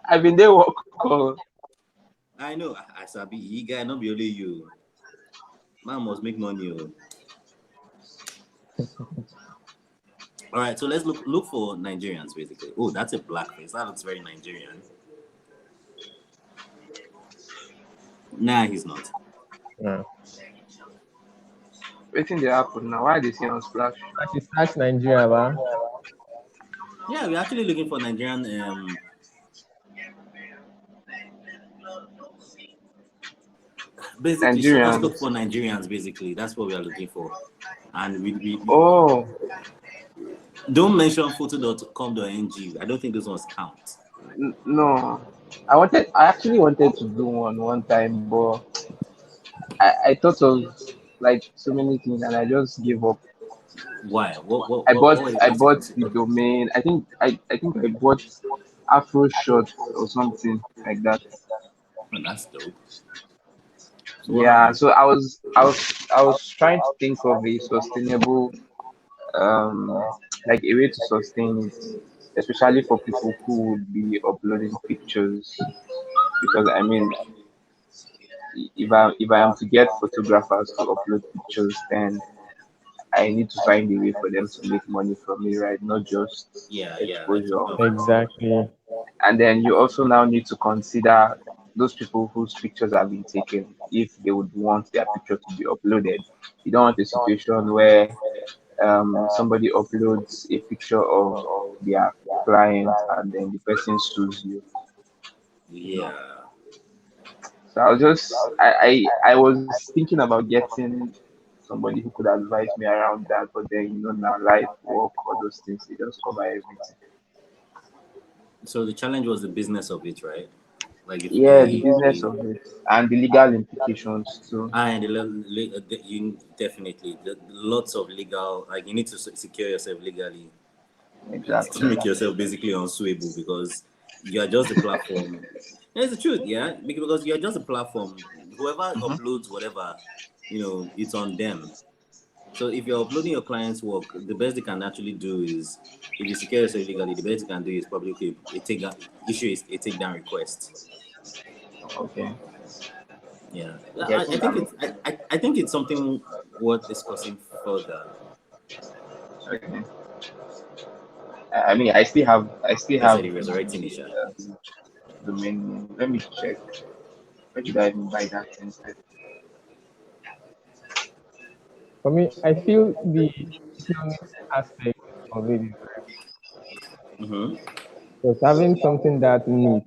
I've been there work call. I know. I sabi. You guy, not be only you. Man must make money. Oh. All right, so let's look for Nigerians basically. Oh, that's a black face. That looks very Nigerian. Nah, he's not. yeah. Waiting they happen now. Why they see on splash? I should search Nigeria, ba? Yeah, we're actually looking for Nigerian. Basically, Shutterstock Nigerians. for Nigerians. Basically, that's what we are looking for. And we Oh don't mention photo.com.ng. I don't think those ones count. no. I actually wanted to do one time, but I thought of like so many things and I just gave up. Why? I What's the bought the photo? domain. I think I bought Afro Shot or something like that. Oh, that's dope. So what Yeah, happened? so I was trying to think of a sustainable um like a way to sustain it, especially for people who would be uploading pictures. Because I mean, if I am to get photographers to upload pictures, then I need to find a way for them to make money from me, right? Not just Yeah, yeah, like exposure. Exactly. And then you also now need to consider those people whose pictures have been taken if they would want their picture to be uploaded. You don't want a situation where somebody uploads a picture of their client and then the person sues you. You know. yeah. So I was thinking about getting somebody who could advise me around that, but then now life, work, all those things, they just cover everything. So the challenge was the business of it, right? Like if Yeah, the business the of it and the legal implications too. and you definitely lots of legal, like you need to secure yourself legally to Exactly. make yourself basically unsuable because you are just a platform. That's the truth, yeah. Because you're just a platform. Whoever Hmm. uploads whatever, it's on them. So if you're uploading your client's work, the best they can actually do is, if you secure yourself legally, the best you can do is probably okay. A take issue is a takedown request. Okay. Yeah, I Getting think that. I think it's something worth discussing further. Okay. I mean, I still Like I have said, the resurrecting the issue. domain name. Let me check. Where did I even buy that instead? For me, I feel the economic aspect of it is Mm-hmm. because having something that neat,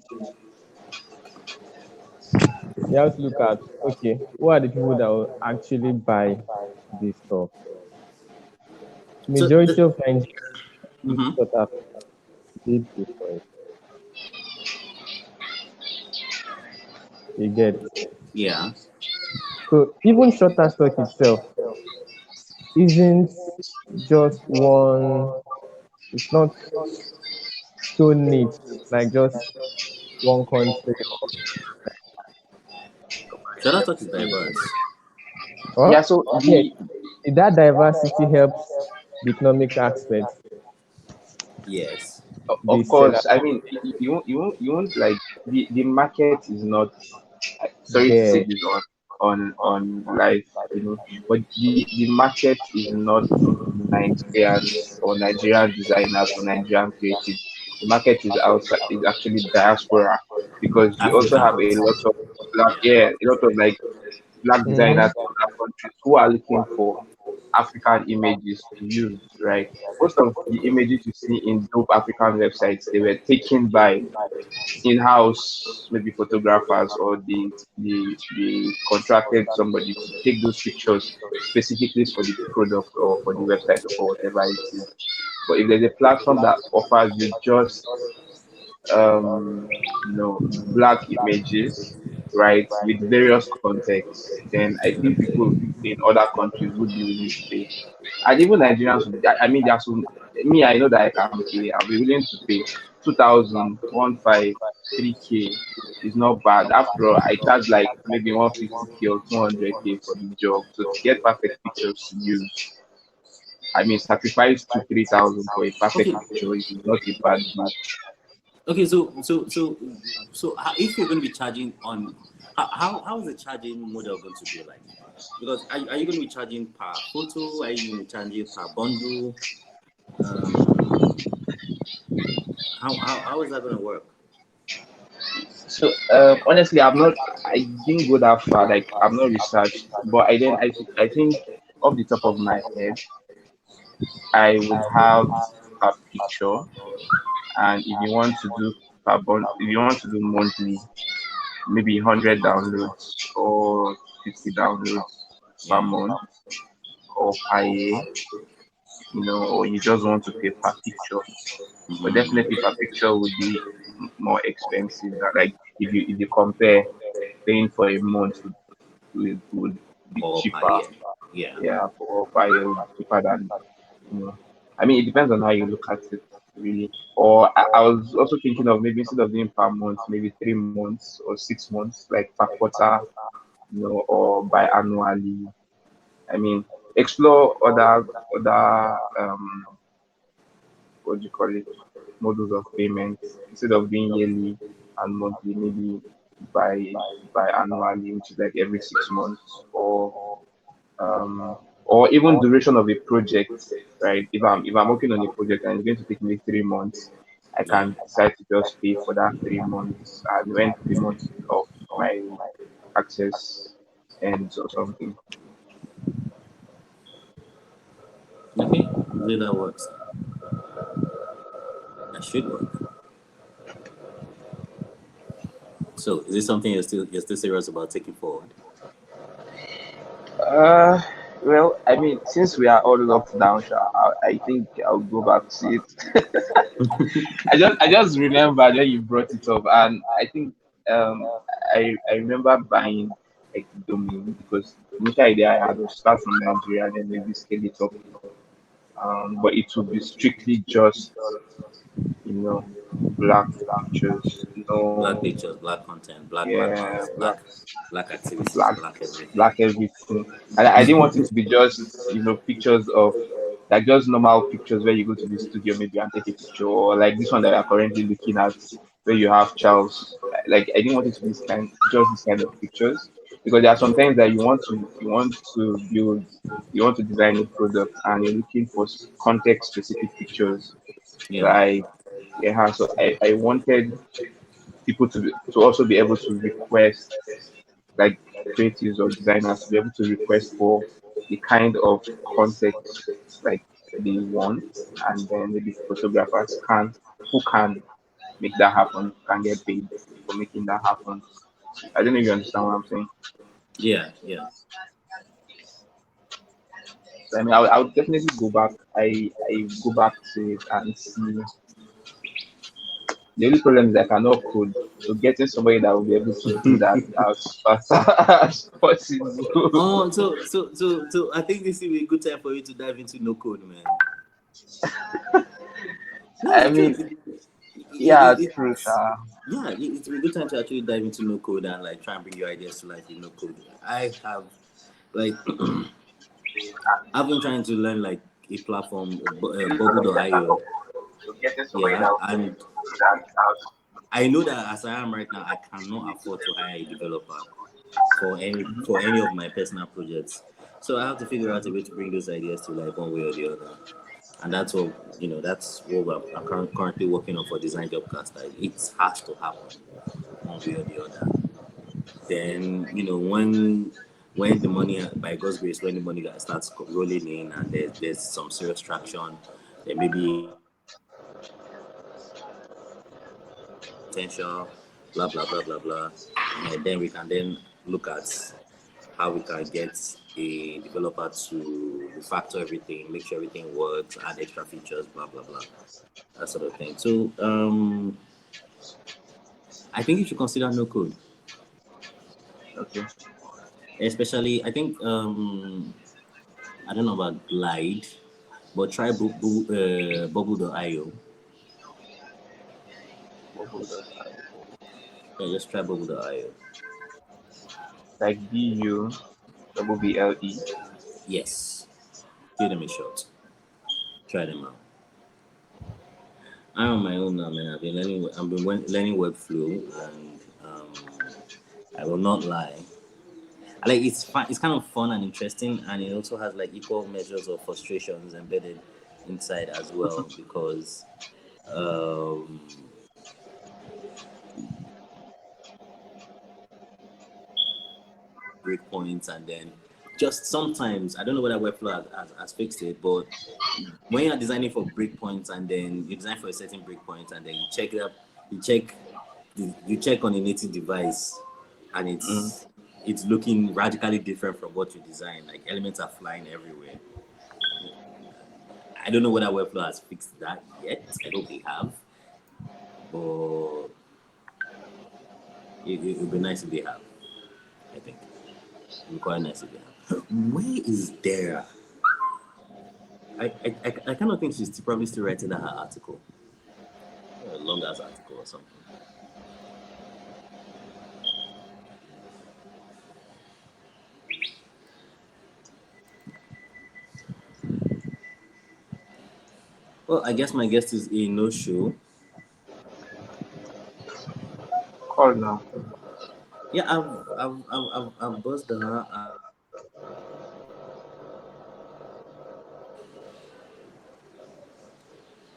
you have to look at, okay, who are the people that will actually buy this stuff? So Majority of Nigerians use mm-hmm. shorter they pay for it. You get. Yeah. So even shorter stock itself isn't just one, it's not so neat, like just one country. So that talk is diverse. Yeah. Well, So yeah, the that diversity helps the economic aspect. Yes. They of sell course, I mean, you won't like the market is not. Sorry to say there. this on live, but the market is not Nigerians or Nigerian designers or Nigerian creatives. The market is outside, is actually diaspora because you also have a Africans. lot of Yeah. a lot of like black Mm-hmm. designers in other countries who are looking for African images to use, right? Most of the images you see in dope African websites, they were taken by in-house maybe photographers or the contracted somebody to take those pictures specifically for the product or for the website or for whatever it is. But if there's a platform that offers you just black images, right, with various contexts, then I think people in other countries would be willing to pay. And even Nigerians, I mean, there's some, me, I know that I can pay. I'll be willing to pay 2,000, 1,500, 3K is not bad. After all, I charge like maybe 150K or 200K for the job. So to get perfect pictures to use, I mean, sacrifice to 3,000 for a perfect Okay. picture is not a bad deal. Okay. If you're going to be charging on, how is the charging model going to be like? Because are you going to be charging per photo? Are you going to be charging per bundle? Um, how is that going to work? So honestly, I didn't go that far. Like I've not researched, but I think off the top of my head, I would have a picture, and if you want to do if you want to do monthly, maybe 100 downloads or 50 downloads per Yeah. month or per year, or you just want to pay per picture. But Mm-hmm. definitely per picture would be more expensive. Like if you compare paying for a month would be Or per cheaper. year. Yeah. Yeah, for per year would be cheaper than you know. I mean, it depends on how you look at it, really. Or I was also thinking of maybe instead of doing per month, maybe 3 months or 6 months, like per quarter, or biannually. I mean, explore other what do you call it, models of payment. Instead of being yearly and monthly, maybe by by annually, which is like every 6 months, or even duration of a project, right? If I'm working on a project and it's going to take me 3 months, I Yeah. can decide to just pay for that 3 months, and when 3 months of my access ends or something. Okay. Hopefully that works. That should work. So, is this something you're still serious about taking forward? Uh, well, I mean, since we are all locked down, I think I'll go back to it. I just remembered when you brought it up, and I think um I remember buying like domain because the initial idea I had was start from Nigeria and then maybe scale it up. But it would be strictly just you know black pictures, Black no, pictures, black content, black yeah, backgrounds, black activities, black black everything. black everything. And I didn't want it to be just pictures of like just normal pictures where you go to the studio maybe and take a picture, or like this one that I'm currently looking at where you have Charles. Like I didn't want it to be this kind of pictures, because there are some things that you want to build, you want to design a product and you're looking for context specific pictures. Yeah. Like yeah, so I wanted people to also be able to request, like creatives or designers to be able to request for the kind of context like they want, and then maybe photographers can make that happen, can get paid for making that happen. I don't know if you understand what I'm saying. Yeah. Yeah. So, I mean, I would definitely go back. I go back to it and see. The only problem is I cannot code. So getting somebody that will be able to do that as fast as possible. Oh, so I think this will be a good time for you to dive into no code, man. No, it's I the mean, truth. yeah, true, It's Sha. yeah, it's a good time to actually dive into no code and like try and bring your ideas to life with no code. I have like I've been trying to learn like a platform, bubble.io. So getting somebody Yeah, that will be able and to do that as I know that as I am right now, I cannot afford to hire a developer for any of my personal projects. So I have to figure out a way to bring those ideas to life one way or the other. And that's what I'm currently working on for Design Jobcast. Like, it has to happen one way or the other. Then when the money, by God's grace, when the money starts rolling in and there's some serious traction, then maybe potential, blah blah blah blah blah, and then we can then look at how we can get a developer to refactor everything, make sure everything works, add extra features, blah blah blah, that sort of thing. So I think you should consider no code, okay. especially I think I don't know about Glide, but try Bubble.io. What was that? Yeah, just try Bubble.io. Like BUBBLE. Yes, give them a shot. Try them out. I'm on my own now, man. I've been learning Webflow, and I will not lie. Like, it's fun. It's kind of fun and interesting, and it also has like equal measures of frustrations embedded inside as well, because um, breakpoints, and then just sometimes I don't know whether Webflow has fixed it, but when you're designing for breakpoints and then you design for a certain breakpoint and then you check you check on a native device, and Mm. it's looking radically different from what you designed. Like, elements are flying everywhere. I don't know whether Webflow has fixed that yet. I hope they have, but it would be nice if they have. I think it would be quite nice if they have. Where is Dara? I kind of think she's probably still writing her article, a long ass article or something. Well, I guess my guest is a no show. Call now. Yeah, I've buzzed her.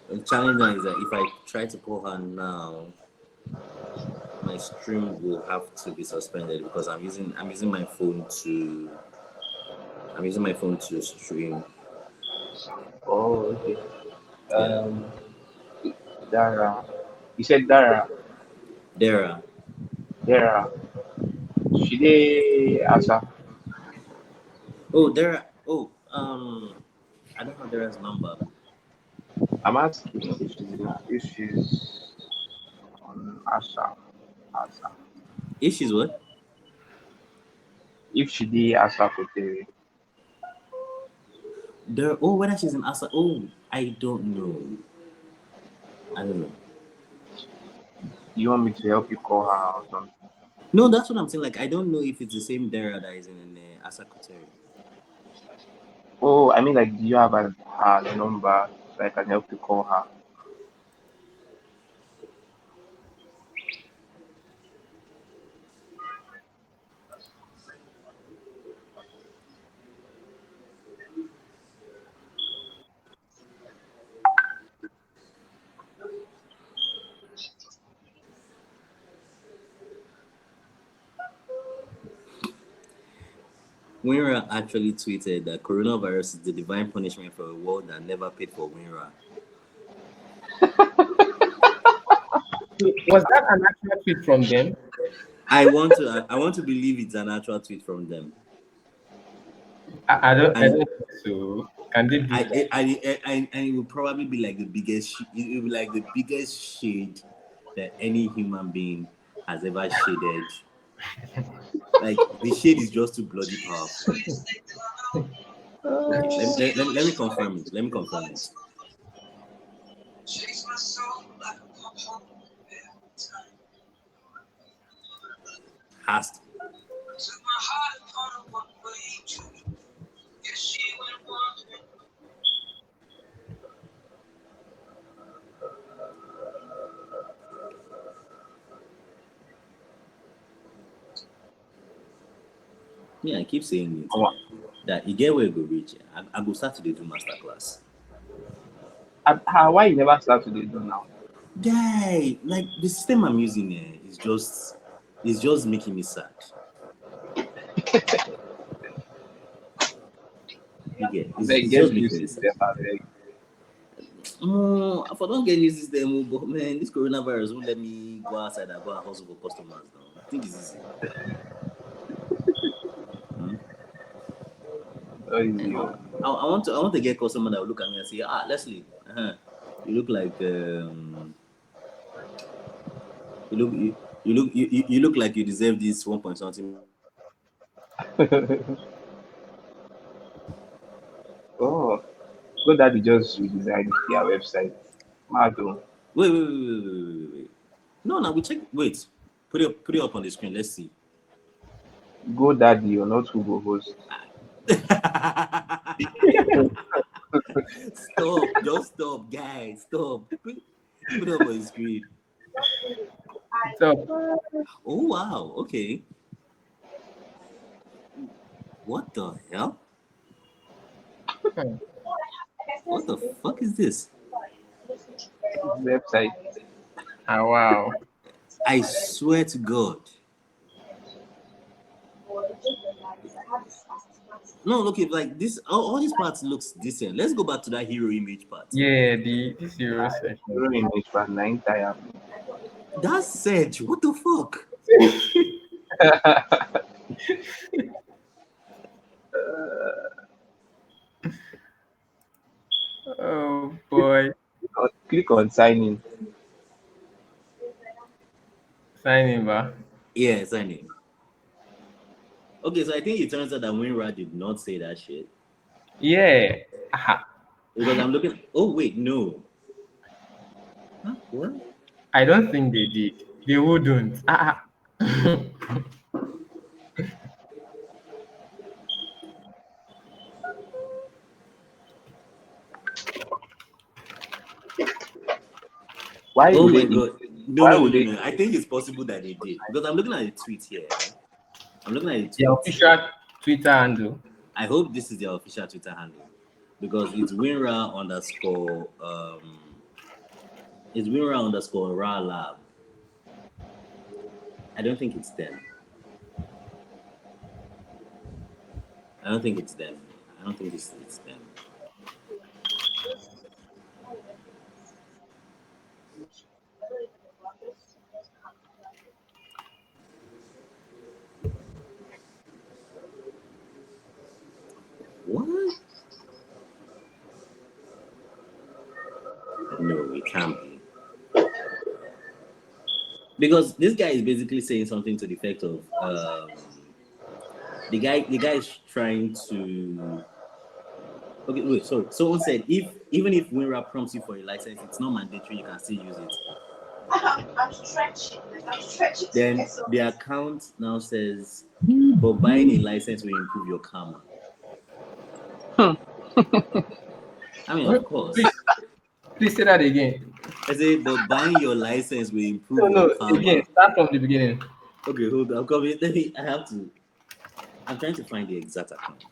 The challenge now is that if I try to call her now, my stream will have to be suspended because I'm using my phone to stream. Oh, okay. Yeah, Um, Dara. You said Dara. Dara. Dara. Shide Asa. Oh, Dara. Oh, I don't have Dara's number. I'm asking if she's on Asa. Asa. If she's what? If Shide Asa Kotere. Dara. Oh, whether she's in Asa. Oh, I don't know. I don't know. You want me to help you call her or something? No, that's what I'm saying. Like, I don't know if it's the same Dara that is in Asa Koteri. Oh, I mean, like, do you have her number so I can help you call her? Winra actually tweeted that coronavirus is the divine punishment for a world that never paid for Winra. Was that an actual tweet from them? I want to believe it's an actual tweet from them. I And don't think so. Can they do that? and it will probably be like the biggest it will be like the biggest shade that any human being has ever shaded. Like the shade is just too bloody powerful. Okay, let me confirm it. Let me confirm it. Has to. Yeah, I keep saying it. That you get where you go reach. I go start to do masterclass. Why you never start to do now? Guy, like the system I'm using is just making me sad. You get They it's get just new making me sad. system, I beg. I don't get new system, but man, this coronavirus won't let me go outside and go and hustle for customers now. I think it's easy. Hmm? So easy. And I want to get customer that will look at me and say, Leslie, you look like you look you look like you deserve this 1 point something. Oh, so that they just redesigned their website. Mado. Wait. No, we check. Wait, put it up on the screen. Let's see. Go Daddy or not Google host. Stop, just stop, guys, stop. Put it up on the screen. So Oh wow, okay. What the hell? hmm, What the fuck is this? Website. wow. I swear to God. No, look, if like this, all these parts looks decent. Let's go back to that hero image part. Yeah, the this hero section. Zero image for 9 tire. That's Sedge. What the fuck? Oh boy. Click on sign in. Sign in, ba. Yeah, sign in. Okay, so I think it turns out that Winra did not say that shit Yeah. Aha. because I'm looking. Oh wait, no. Huh? What? I don't think they did. They wouldn't. Ah. Why Oh would my they? god. No, Why no, no, would no, they? no. I think it's possible that they did. Because I'm looking at the tweet here. I'm looking at the The tweet. official Twitter handle. I hope this is their official Twitter handle. Because it's Winra underscore Ra Lab. I don't think it's them. I don't think it's them. I don't think it's them. What? No, it can't be. Because this guy is basically saying something to the effect of the guy is trying to. Okay, wait, sorry. Someone said if even if WinRAR prompts you for a license, it's not mandatory. You can still use it. I'm stretching. I'm stretching. Then the account now says, but buying a license will improve your karma. I mean, of course. Please say that again. I say, but buying your license will improve No, your no, again. karma. Start from the beginning. Okay, hold on. I'm coming. Let me. I have to. I'm trying to find the exact account.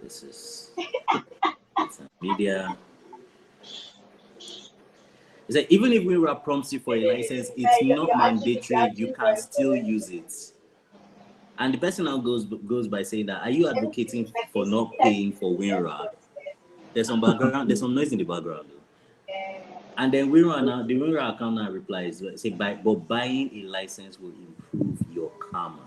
This is it's a media. It's like even if WinRAR prompts you for a license, it's not mandatory. You can still use it. And the person now goes by saying that, are you advocating for not paying for WinRAR? There's some background. There's some noise in the background. Though. And then the WinRAR account now replies, say, but buying a license will improve your karma.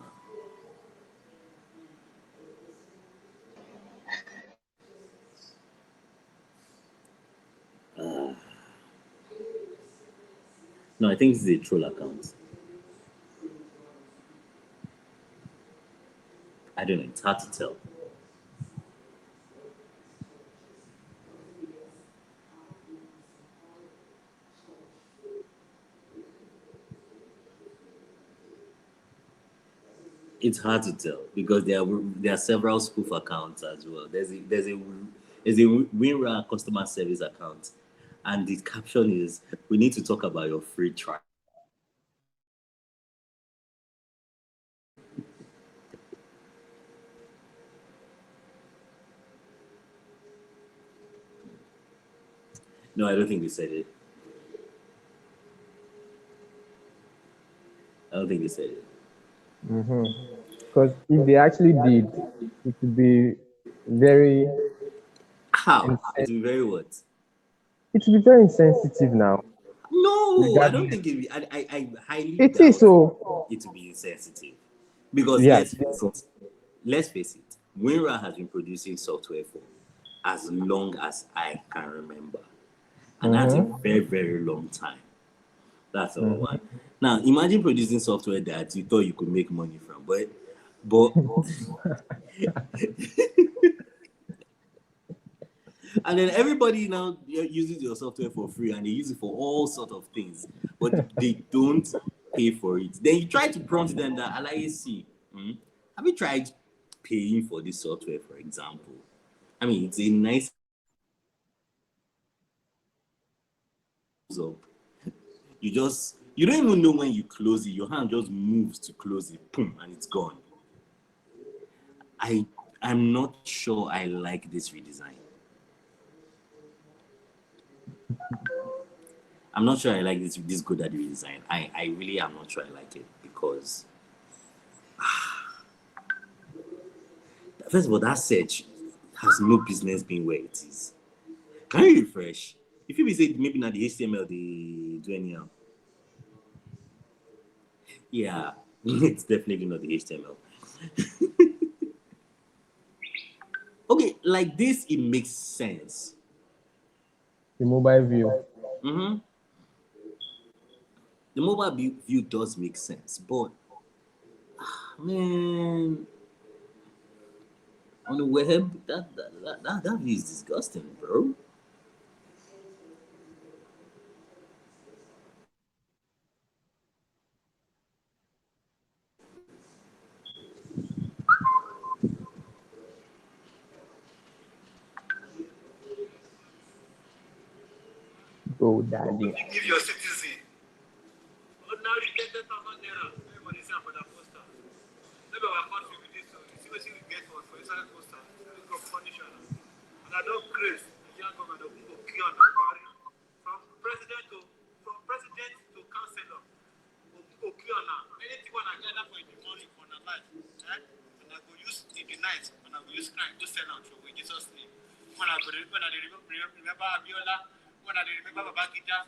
No, I think this is a troll account. I don't know. It's hard to tell. It's hard to tell because there are several spoof accounts as well. There's a WinRAR customer service account, and the caption is, "We need to talk about your free trial." No, I don't think they said it. I don't think they said it. Because if they actually did, it would be very How? It will be very what? it would be very insensitive now. No, I don't Regarding think it. I highly it doubt is so. it to be insensitive because Yeah. let's face it. WinRAR has been producing software for as long as I can remember, and that's a very very long time. That's number one. Now imagine producing software that you thought you could make money from, but and then everybody now uses your software for free and they use it for all sort of things, but they don't pay for it. Then you try to prompt them that, see, have you tried paying for this software, for example? I mean, it's a nice up. You don't even know when you close it. Your hand just moves to close it, boom, and it's gone. I'm not sure I like this redesign. I'm not sure I like this GoDaddy redesign. I really am not sure I like it because first of all, that search has no business being where it is. Can you refresh? If you be say maybe not the HTML they do anyhow. Yeah, it's definitely not the HTML. Okay, like this, it makes sense. The mobile view. Mm-hmm. The mobile view does make sense, but man, on the web, that view is disgusting, bro. Daddy. Give your citizen. Ordinary 10,000 naira. Everybody say for that poster. Maybe our country with this. So you see what we get for inside poster. We go punish her. And I don't grace the young government of go kill on from president to councillor. Go kill on. Anything when I gather for the money for the life. And I go use in the night and I go use crime to sell out for Jesus' name. When I remember Abiola, when I remember Babangida,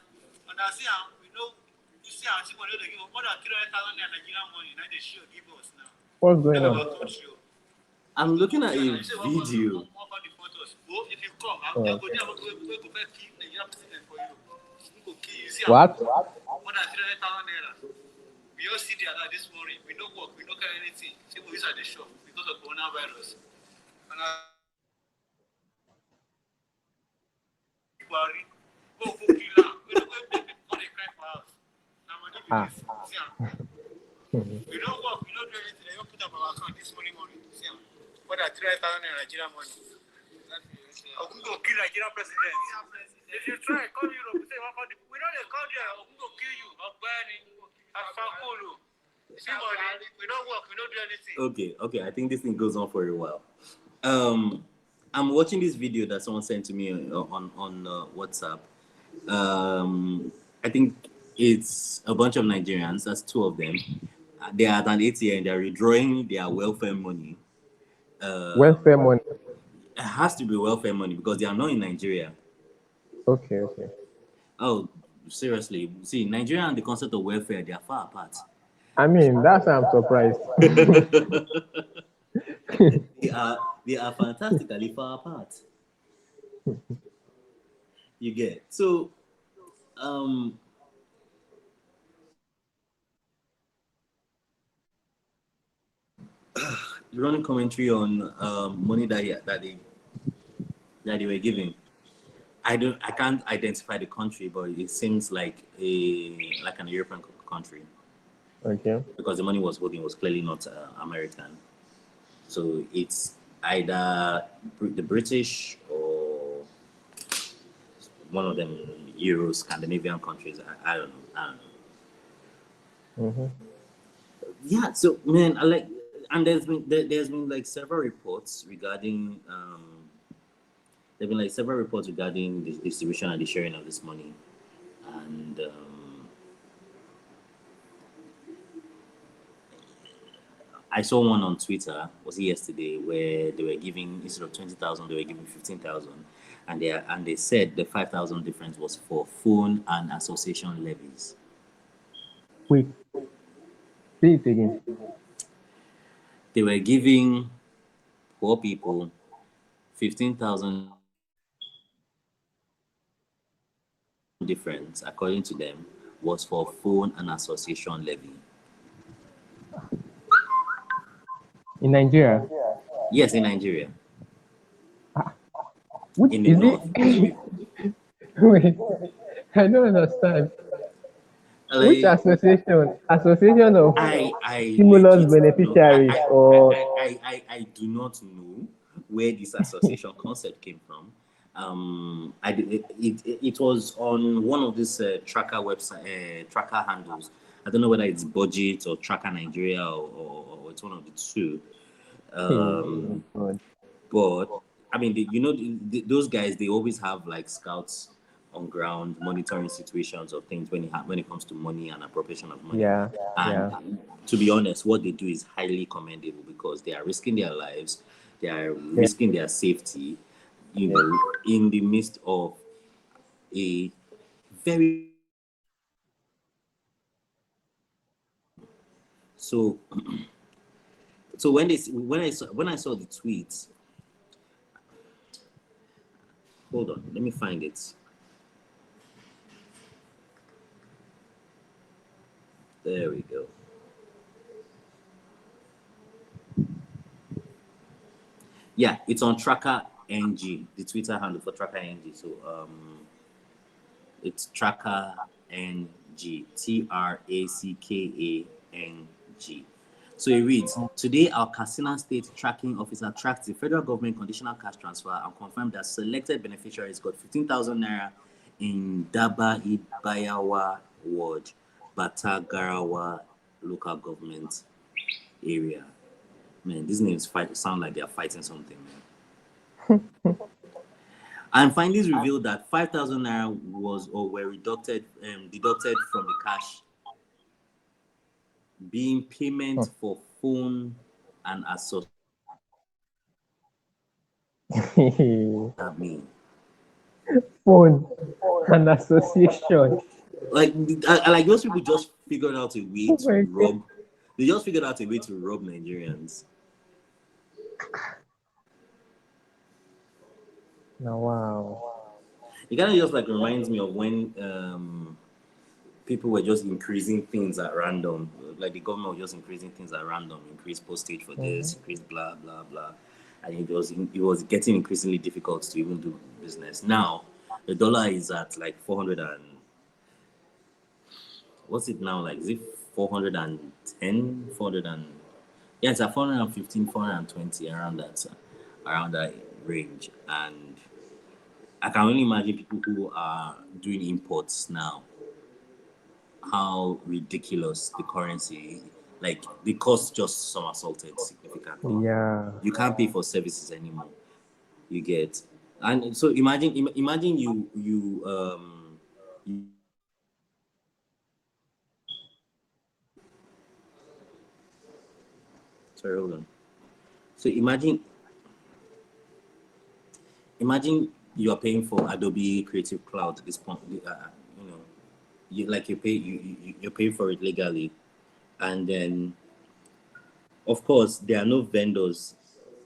and I see how we know, you see how people they give more than 300,000 Nigerian money, now they should give us now. What's going Never on? touch you. I'm looking at a You say, video. what about the photos? Go, if you come, I'll go there, I'll go kill Nigerian president for you. Go kill you. See What? more than 300,000 naira. We all see the alert this morning. We no work, we no carry anything. People use at the shop because of coronavirus. And I worry. Go kill her. We don't go pay people they cry for us. Now money be this. See am. We don't work, we don't do anything. They don't put up our account this morning. See am. More than 300,000 in Nigerian money. Ogungo kill Nigerian president. If you try, come Europe, say what for the we don't call there, Ogungo kill you. Ogbani. Afakolo. See money. We don't work, we don't do anything. Okay. I think this thing goes on for a while. I'm watching this video that someone sent to me on WhatsApp. I think it's a bunch of Nigerians. That's two of them. They are at an ATM and they're withdrawing their welfare money. Welfare money. It has to be welfare money because they are not in Nigeria. Okay. Oh, seriously. See, Nigeria and the concept of welfare, they are far apart. I mean, that's why I'm surprised. They are fantastically far apart. You get so running commentary on money that they were giving. I can't identify the country, but it seems like an European country. Okay. Because the money was clearly not American. So it's either the British or one of them Euro Scandinavian countries. I don't know. Yeah. So man, I like, and there's been like several reports regarding there've been like several reports regarding the distribution and the sharing of this money, and I saw one on Twitter, was it yesterday, where they were giving, instead of 20,000, they were giving 15,000, and they said the 5,000 difference was for phone and association levies. Wait, say it again. They were giving poor people 15,000 difference, according to them, was for phone and association levy. In Nigeria? Yes, in Nigeria. Which In the is north. it? Wait, I don't understand. Which association? Association of stimulus beneficiaries, or I do not know where this association concept came from. It was on one of these tracker website tracker handles. I don't know whether it's Budget or Tracker Nigeria or it's one of the two. But I mean, those guys, they always have like scouts on ground monitoring situations of things when it comes to money and appropriation of money. Yeah. And to be honest, what they do is highly commendable because they are risking their lives, they are risking their safety, in the midst of a very so when I saw the tweets, hold on, let me find it. There we go. Yeah, it's on Tracker NG, the Twitter handle for Tracker NG. So it's Tracker NG, TRACKANG. So it reads, today our Katsina State Tracking Officer tracked the federal government conditional cash transfer and confirmed that selected beneficiaries got 15,000 naira in Daba Ibayawa ward, Batagarawa local government area. Man, these names sound like they are fighting something, man. And findings revealed that 5,000 naira was or were deducted from the cash, being payment for phone and association. That mean Phone and association. like like those people just figured out a way Oh to my god. rob. They just figured out a way to rob Nigerians. Now, wow. It kind of just like reminds me of when people were just increasing things at random. Like the government was just increasing things at random, increase postage for this, increase blah blah blah, and it was getting increasingly difficult to even do business. Now, the dollar is at like 400 and what's it now? Like is it 410, 400 and yeah, it's at 415, 420 around that range, and I can only imagine people who are doing imports now how ridiculous the currency, like the cost just somersaulted significantly. Yeah. You can't pay for services anymore. You get, and so imagine you sorry, hold on. So imagine you are paying for Adobe Creative Cloud at this point. You know, you're paying for it legally, and then of course there are no vendors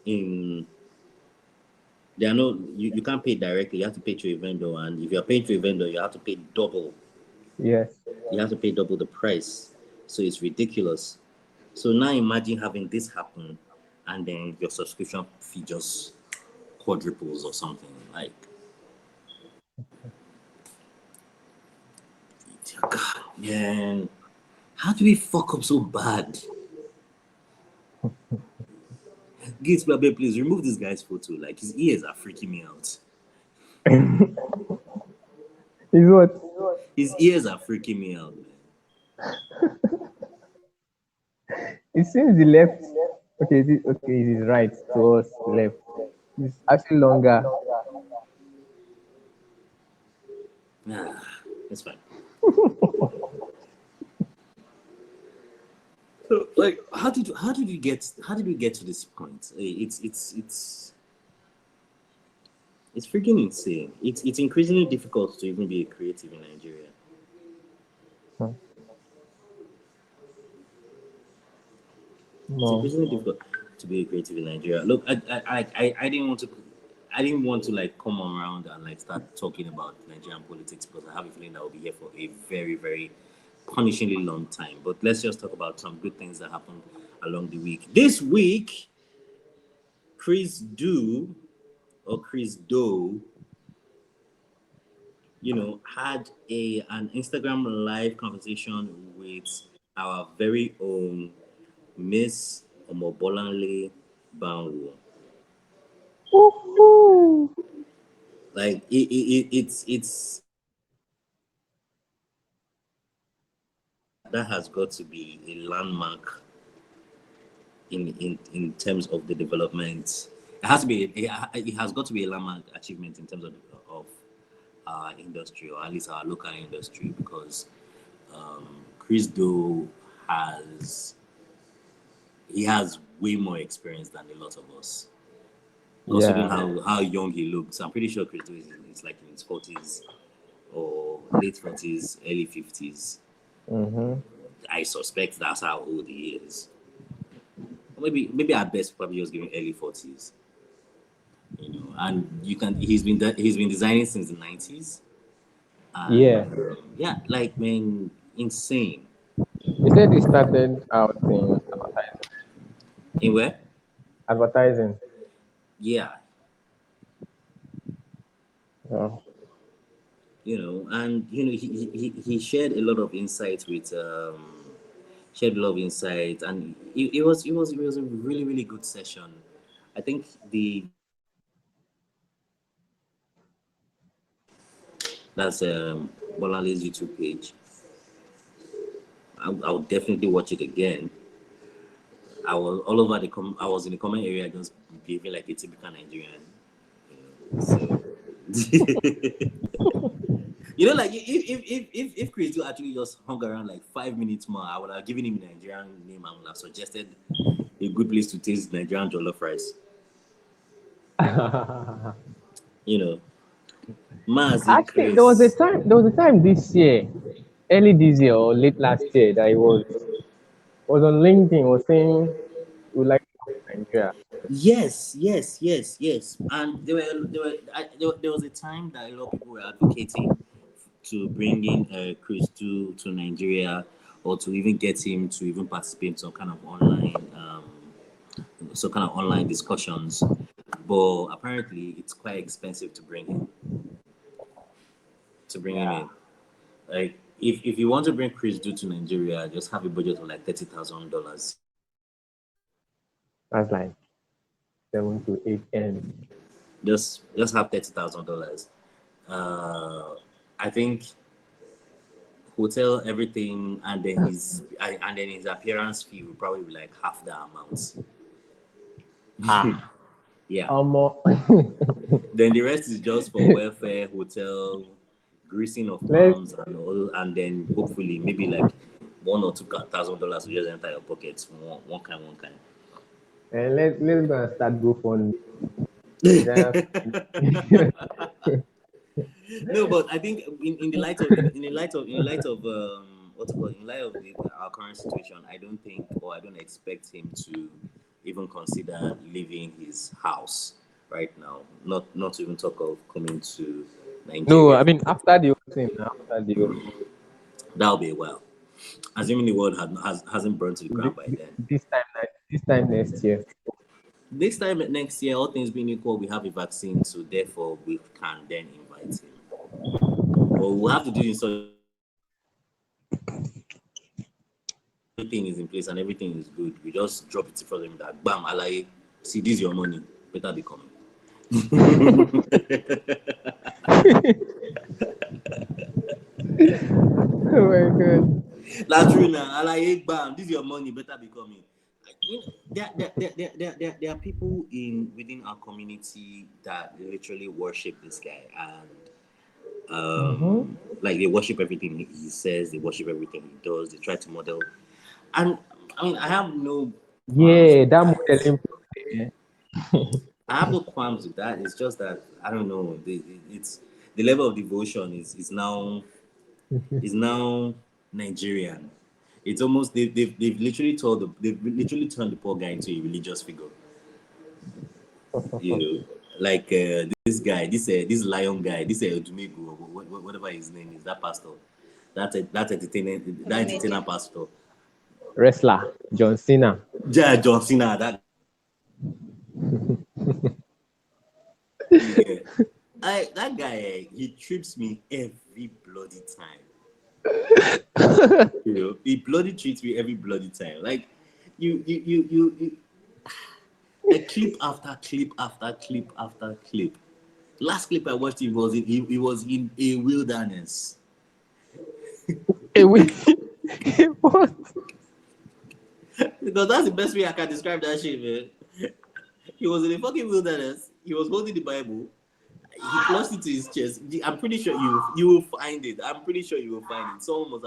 in you can't pay directly, you have to pay to a vendor, and if you're paying to a vendor you have to pay double, Yes. you have to pay double the price, so it's ridiculous. So now imagine having this happen and then your subscription fee just quadruples or something like, God man, how do we fuck up so bad? Gates Babe, please remove this guy's photo, like his ears are freaking me out. Is what? His ears are freaking me out, man. It seems the left. Okay, okay, it is right to us, left. It's actually longer. Nah, it's fine. So, like, how did we get to this point? It's freaking insane. It's increasingly difficult to even be a creative in Nigeria. Hmm. It's No. increasingly difficult to be a creative in Nigeria. Look, I didn't want to like come around and like start talking about Nigerian politics because I have a feeling that will be here for a very, very punishingly long time. But let's just talk about some good things that happened along the week. This week, Chris Do or Chris Doe, had an Instagram live conversation with our very own Miss Omobolanle Banwo. Woohoo! Like it's that has got to be a landmark in terms of the development. It has to be. It has got to be a landmark achievement in terms of our industry, or at least our local industry, because Chris Doe has he has way more experience than a lot of us. Considering Yeah. how young he looks, I'm pretty sure Chris Doe is like in his 40s or late 40s, early 50s. Mm-hmm. I suspect that's how old he is. Or maybe at best probably just giving early 40s. And he's been designing since the 90s, and Yeah. yeah, like man, insane. He said he started out in advertising. Anyway, Advertising. yeah, Oh. and he shared a lot of insights shared a lot of insights, and it was a really really good session. I think That's Bolale's YouTube page. I'll definitely watch it again. I was all over I was in the comment area just behaving like a typical Nigerian. So you know, like if Chris actually just hung around like 5 minutes more, I would have given him a Nigerian name and would have suggested a good place to taste Nigerian jollof rice. You know, Mazi Actually, there was a Chris. time. There was a time this year, early this year or late last year, that I was on LinkedIn. Was saying he would like to come to Nigeria. Yes, yes, yes, yes. And there was a time that a lot of people were advocating to bring in Chris to Nigeria, or to even get him to even participate in some kind of online discussions. But apparently, it's quite expensive to bring him Yeah, in. Like if you want to bring Chris to Nigeria, just have a budget of like $30,000. that's like 7 to 8 M. Just have $30,000. I think hotel, everything, and then his appearance fee will probably be like half the amount. Ah, Yeah. more. Then the rest is just for welfare, hotel, greasing of let's palms, and then hopefully maybe like $1 or $2,000 to just enter your pockets. One kind. let's go and start GoFundMe. Nigeria. No, but I think in the light of what's it called, in light of our current situation, I don't think, or I don't expect him to even consider leaving his house right now. Not to even talk of coming to No, I Nigeria. mean after the whole thing. After the whole That'll be a while. Assuming the world hasn't burned to the ground by then. this time next year. This time next year, all things being equal, we have a vaccine, so therefore we can then invite him. But we'll have to do it in such everything is in place and everything is good. We just drop it for them that bam, alai, see this is your money. Better be coming. Oh my god. That's true now. Alai, bam, this is your money. Better be coming. There are people within our community that literally worship this guy, and Mm-hmm. like they worship everything he says, they worship everything he does, they try to model. And I mean, I have no qualms Yeah, with that that. modeling problem. I have no qualms with that. It's just that I don't know. It's the level of devotion is now Nigerian. It's almost they've literally they've literally turned the poor guy into a religious figure. You know, like this guy, this lion guy, this Odumigu, or whatever his name is, that pastor, that entertainer pastor, Wrestler John Cena. yeah, John Cena, that yeah. That guy, he trips me every bloody time. You know, he bloody treats me every bloody time. Like you like clip after clip after clip after clip. Last clip I watched, he was in a wilderness. Hey, wait. What? Because that's the best way I can describe that shit, man. He was in a fucking wilderness. He was holding the Bible. He clutched it to his chest. I'm pretty sure you will find it. I'm pretty sure you will find it. Someone must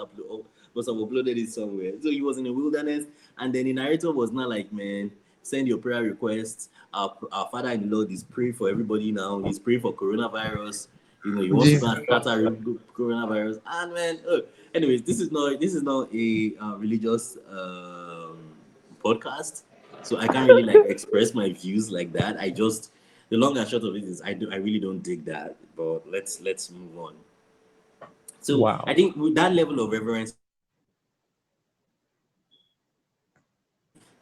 have uploaded it somewhere. So he was in the wilderness, and then the narrator was not like, man, send your prayer requests. Our Father in the Lord is praying for everybody now. He's praying for coronavirus. You know, he wants to go Jesus. and scatter coronavirus. And man, anyways, this is not a religious podcast, so I can't really like express my views like that. The long and short of it is I really don't dig that. But let's move on. So I Wow. think with that level of reverence,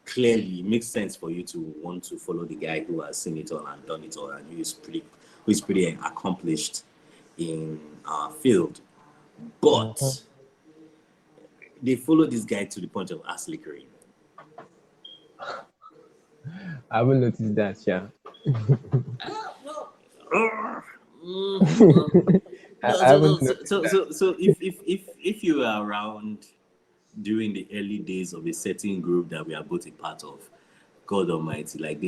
clearly it makes sense for you to want to follow the guy who has seen it all and done it all, and who is pretty accomplished in our field. Mhm. But they follow this guy to the point of ass lickering. I haven't noticed that, yeah. Ah, well, mm, well, No, I haven't noticed so if you were around during the early days of a certain group that we are both a part of, God Almighty, like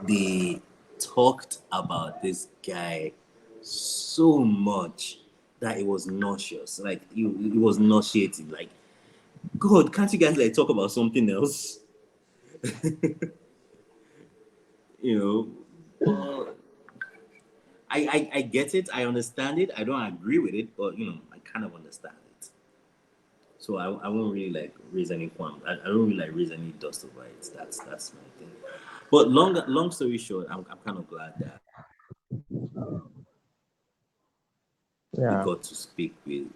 they talked about this guy so much that it was nauseous. Like it was nauseating. Like, God, can't you guys like talk about something else? You know, but I get it. I understand it. I don't agree with it, but I kind of understand it. So I won't really like raise any qualms. I don't really like raise any dust over it. That's my thing. But long story short, I'm kind of glad that we Yeah. got to speak with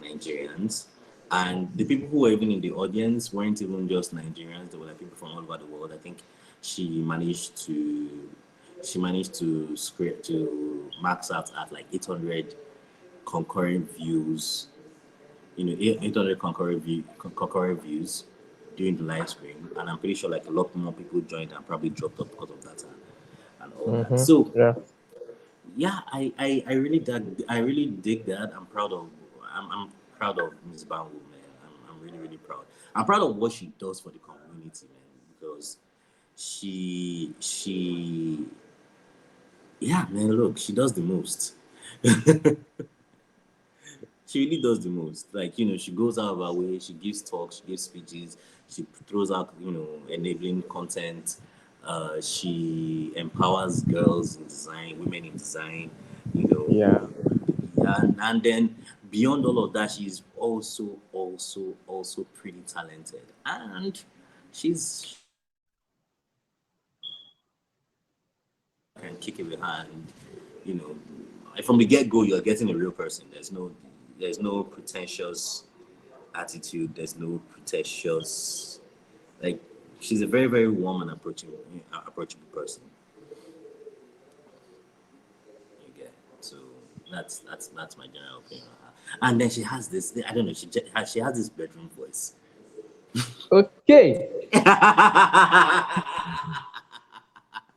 Nigerians. And the people who were even in the audience weren't even just Nigerians, they were like people from all over the world. I think she managed to script to max out at like 800 concurrent views, 800 concurrent views during the live stream. And I'm pretty sure like a lot more people joined and probably dropped up because of that and all that. Mm-hmm. So Yeah. yeah, I really dig that. I'm proud of Miss Bangu, man. I'm really really proud. I'm proud of what she does for the community, man, because she yeah, man, look, she does the most. She really does the most. Like, she goes out of her way, she gives talks, she gives speeches, she throws out, enabling content. She empowers girls in design, women in design, you know. Yeah. Yeah, and then beyond all of that, she's also pretty talented. And she's can kick it with her and you know from the get-go you're getting a real person. There's no pretentious attitude. There's no pretentious, like, she's a very very warm and approachable person. You get. So that's my general opinion on her. And then she has this, I don't know, she has this bedroom voice. Okay.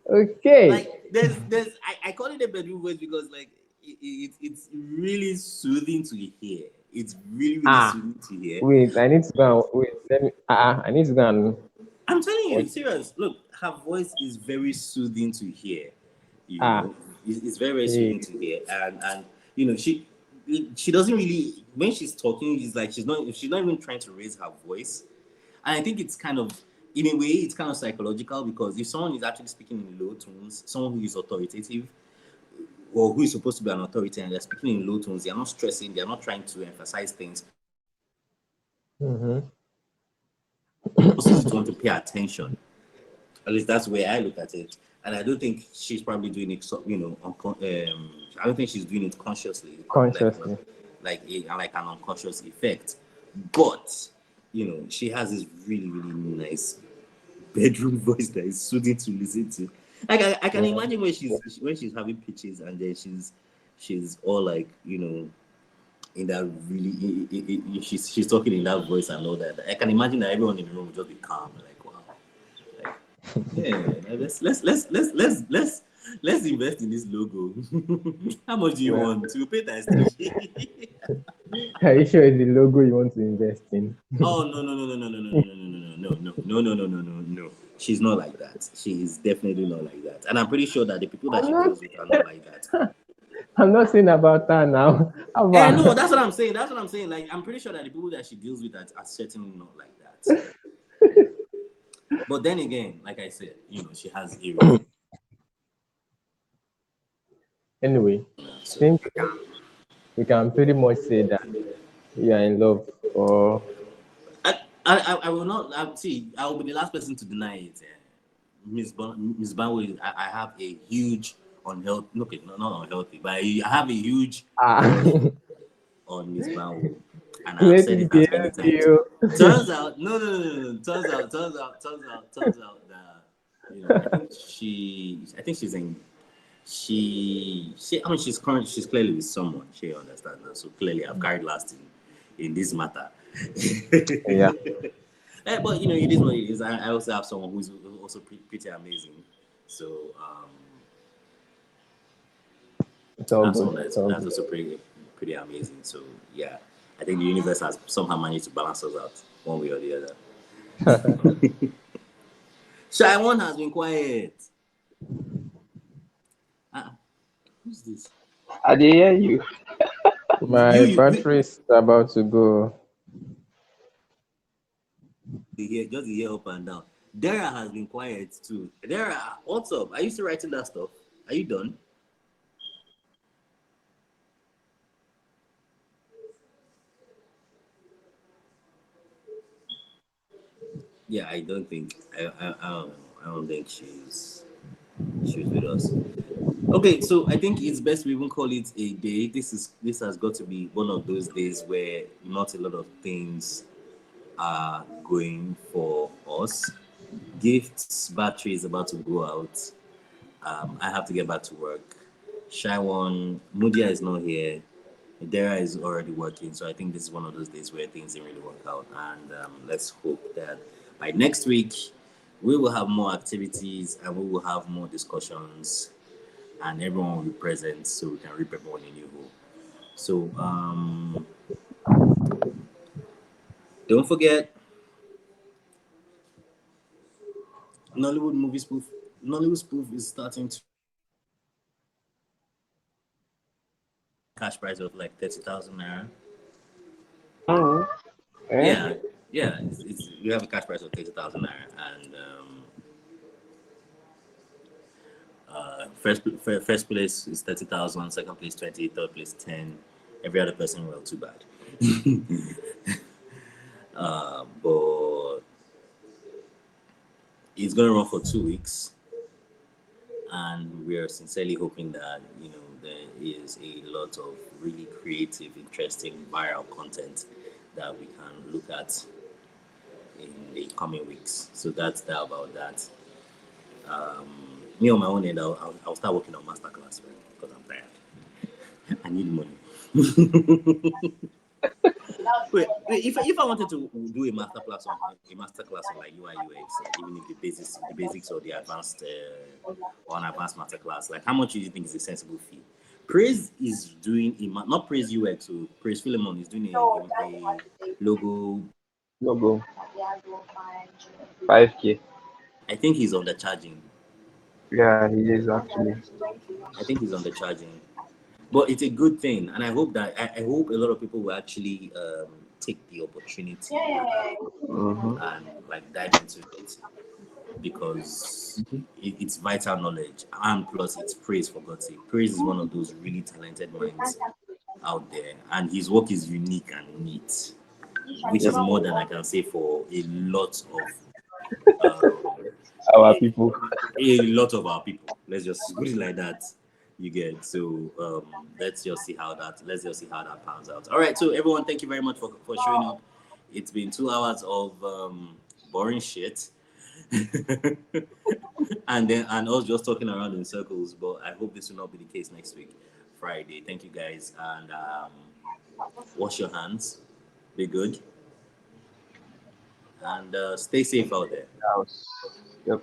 Okay. Like I call it a bedroom voice because like it's really soothing to hear. It's really really Ah, soothing to hear. wait. I need to go and wait. Let me. I need to go and I'm telling you, watch. serious. Look, her voice is very soothing to hear. You Ah, know, it's very very hey. soothing to hear, and she doesn't really, when she's talking, it's like she's not even trying to raise her voice. And I think it's kind of, in a way, it's kind of psychological because if someone is actually speaking in low tones, someone who is authoritative or who is supposed to be an authority and they're speaking in low tones, they're not stressing, they're not trying to emphasize things. Mm-hmm. Most is want to pay attention. At least that's the way I look at it. And I don't think she's probably doing it, I don't think she's doing it consciously. It's probably Consciously. like an unconscious effect. But, she has this really, really nice bedroom voice that is soothing to listen to. Like I can Yeah. imagine when she's having pitches and then she's all like, in that really she's talking in that voice and all that. I can imagine that everyone in the room will just be calm, like wow. Like, yeah, let's invest in this logo. How much do you Well, want? To pay times three. are you sure it's the logo you want to invest in? Oh no. She's not like that. She is definitely not like that. And I'm pretty sure that the people that I'm she not. deals with are not like that. I'm not saying about that now. How And no, about? that's what I'm saying. That's what I'm saying. Like I'm pretty sure that the people that she deals with are certainly not like that. But then again, like I said, she has areas. Anyway, I So think we can pretty much say that you are in love, or I will not. See, I will be the last person to deny it. Miss Banwe, I have a huge unhealthy. Okay, not unhealthy, but I have a huge ah, crush on Miss Banwe, and I've let said it it be as many times. you. Turns out, no. Turns out that I think she's in. I mean, she's clearly with someone. She understands that. So clearly, I've carried last in this matter. Yeah. But it is what it is. I also have someone who's also pretty amazing. So It's all That's good. all. It's That's all that's also pretty amazing. So yeah, I think the universe has somehow managed to balance us out one way or the other. good. Shy one has been quiet. Uh, who's this? I did hear you. You My you you battery is about to go. just the hear up and down. Dara has been quiet too. Dara, what's up? Are you still writing that stuff? Are you done? Yeah, I don't think I don't think she's with us. Okay, so I think it's best we even call it a day. This has got to be one of those days where not a lot of things are going for us. Gifts battery is about to go out. I have to get back to work. Shy one, Mudia is not here. Dara is already working, so I think this is one of those days where things didn't really work out. And let's hope that by next week we will have more activities and we will have more discussions, and everyone will be present so we can reap everyone a new hole. So don't forget Nollywood movie spoof. Nollywood spoof is starting to cash price of like 30,000 naira. Mm. Eh? Yeah, yeah. It's we have a cash price of 30,000 naira, and first place is 30,000, second place 20, third place 10. Every other person, well, too bad. But it's gonna run for 2 weeks, and we are sincerely hoping that there is a lot of really creative, interesting, viral content that we can look at in the coming weeks. So that's that about that. Me on my own end, I'll start working on masterclass, right? Because I'm tired. I need money. If I wanted to do a master class on like UI UX, even if the basics or the advanced or an advanced master class, like how much do you think is a sensible fee? Praise is doing not Praise UX, so Praise Philemon is doing a logo. No go. 5K. I think he's undercharging. Yeah, he is actually. I think he's undercharging. But it's a good thing, and I hope that I hope a lot of people will actually take the opportunity Mm-hmm. and like dive into it because it's vital knowledge, and plus it's praise, for God's sake. Praise is one of those really talented minds out there, and his work is unique and neat, which Yep. is more than I can say for um, Our a, people. a lot of our people. Let's just put it like that. You get so let's just see how that pans out. All right, so everyone, thank you very much for showing up. It's been 2 hours of boring shit. And us just talking around in circles. But I hope this will not be the case next week, Friday. Thank you guys, and wash your hands, be good, and stay safe out there. House. Yep.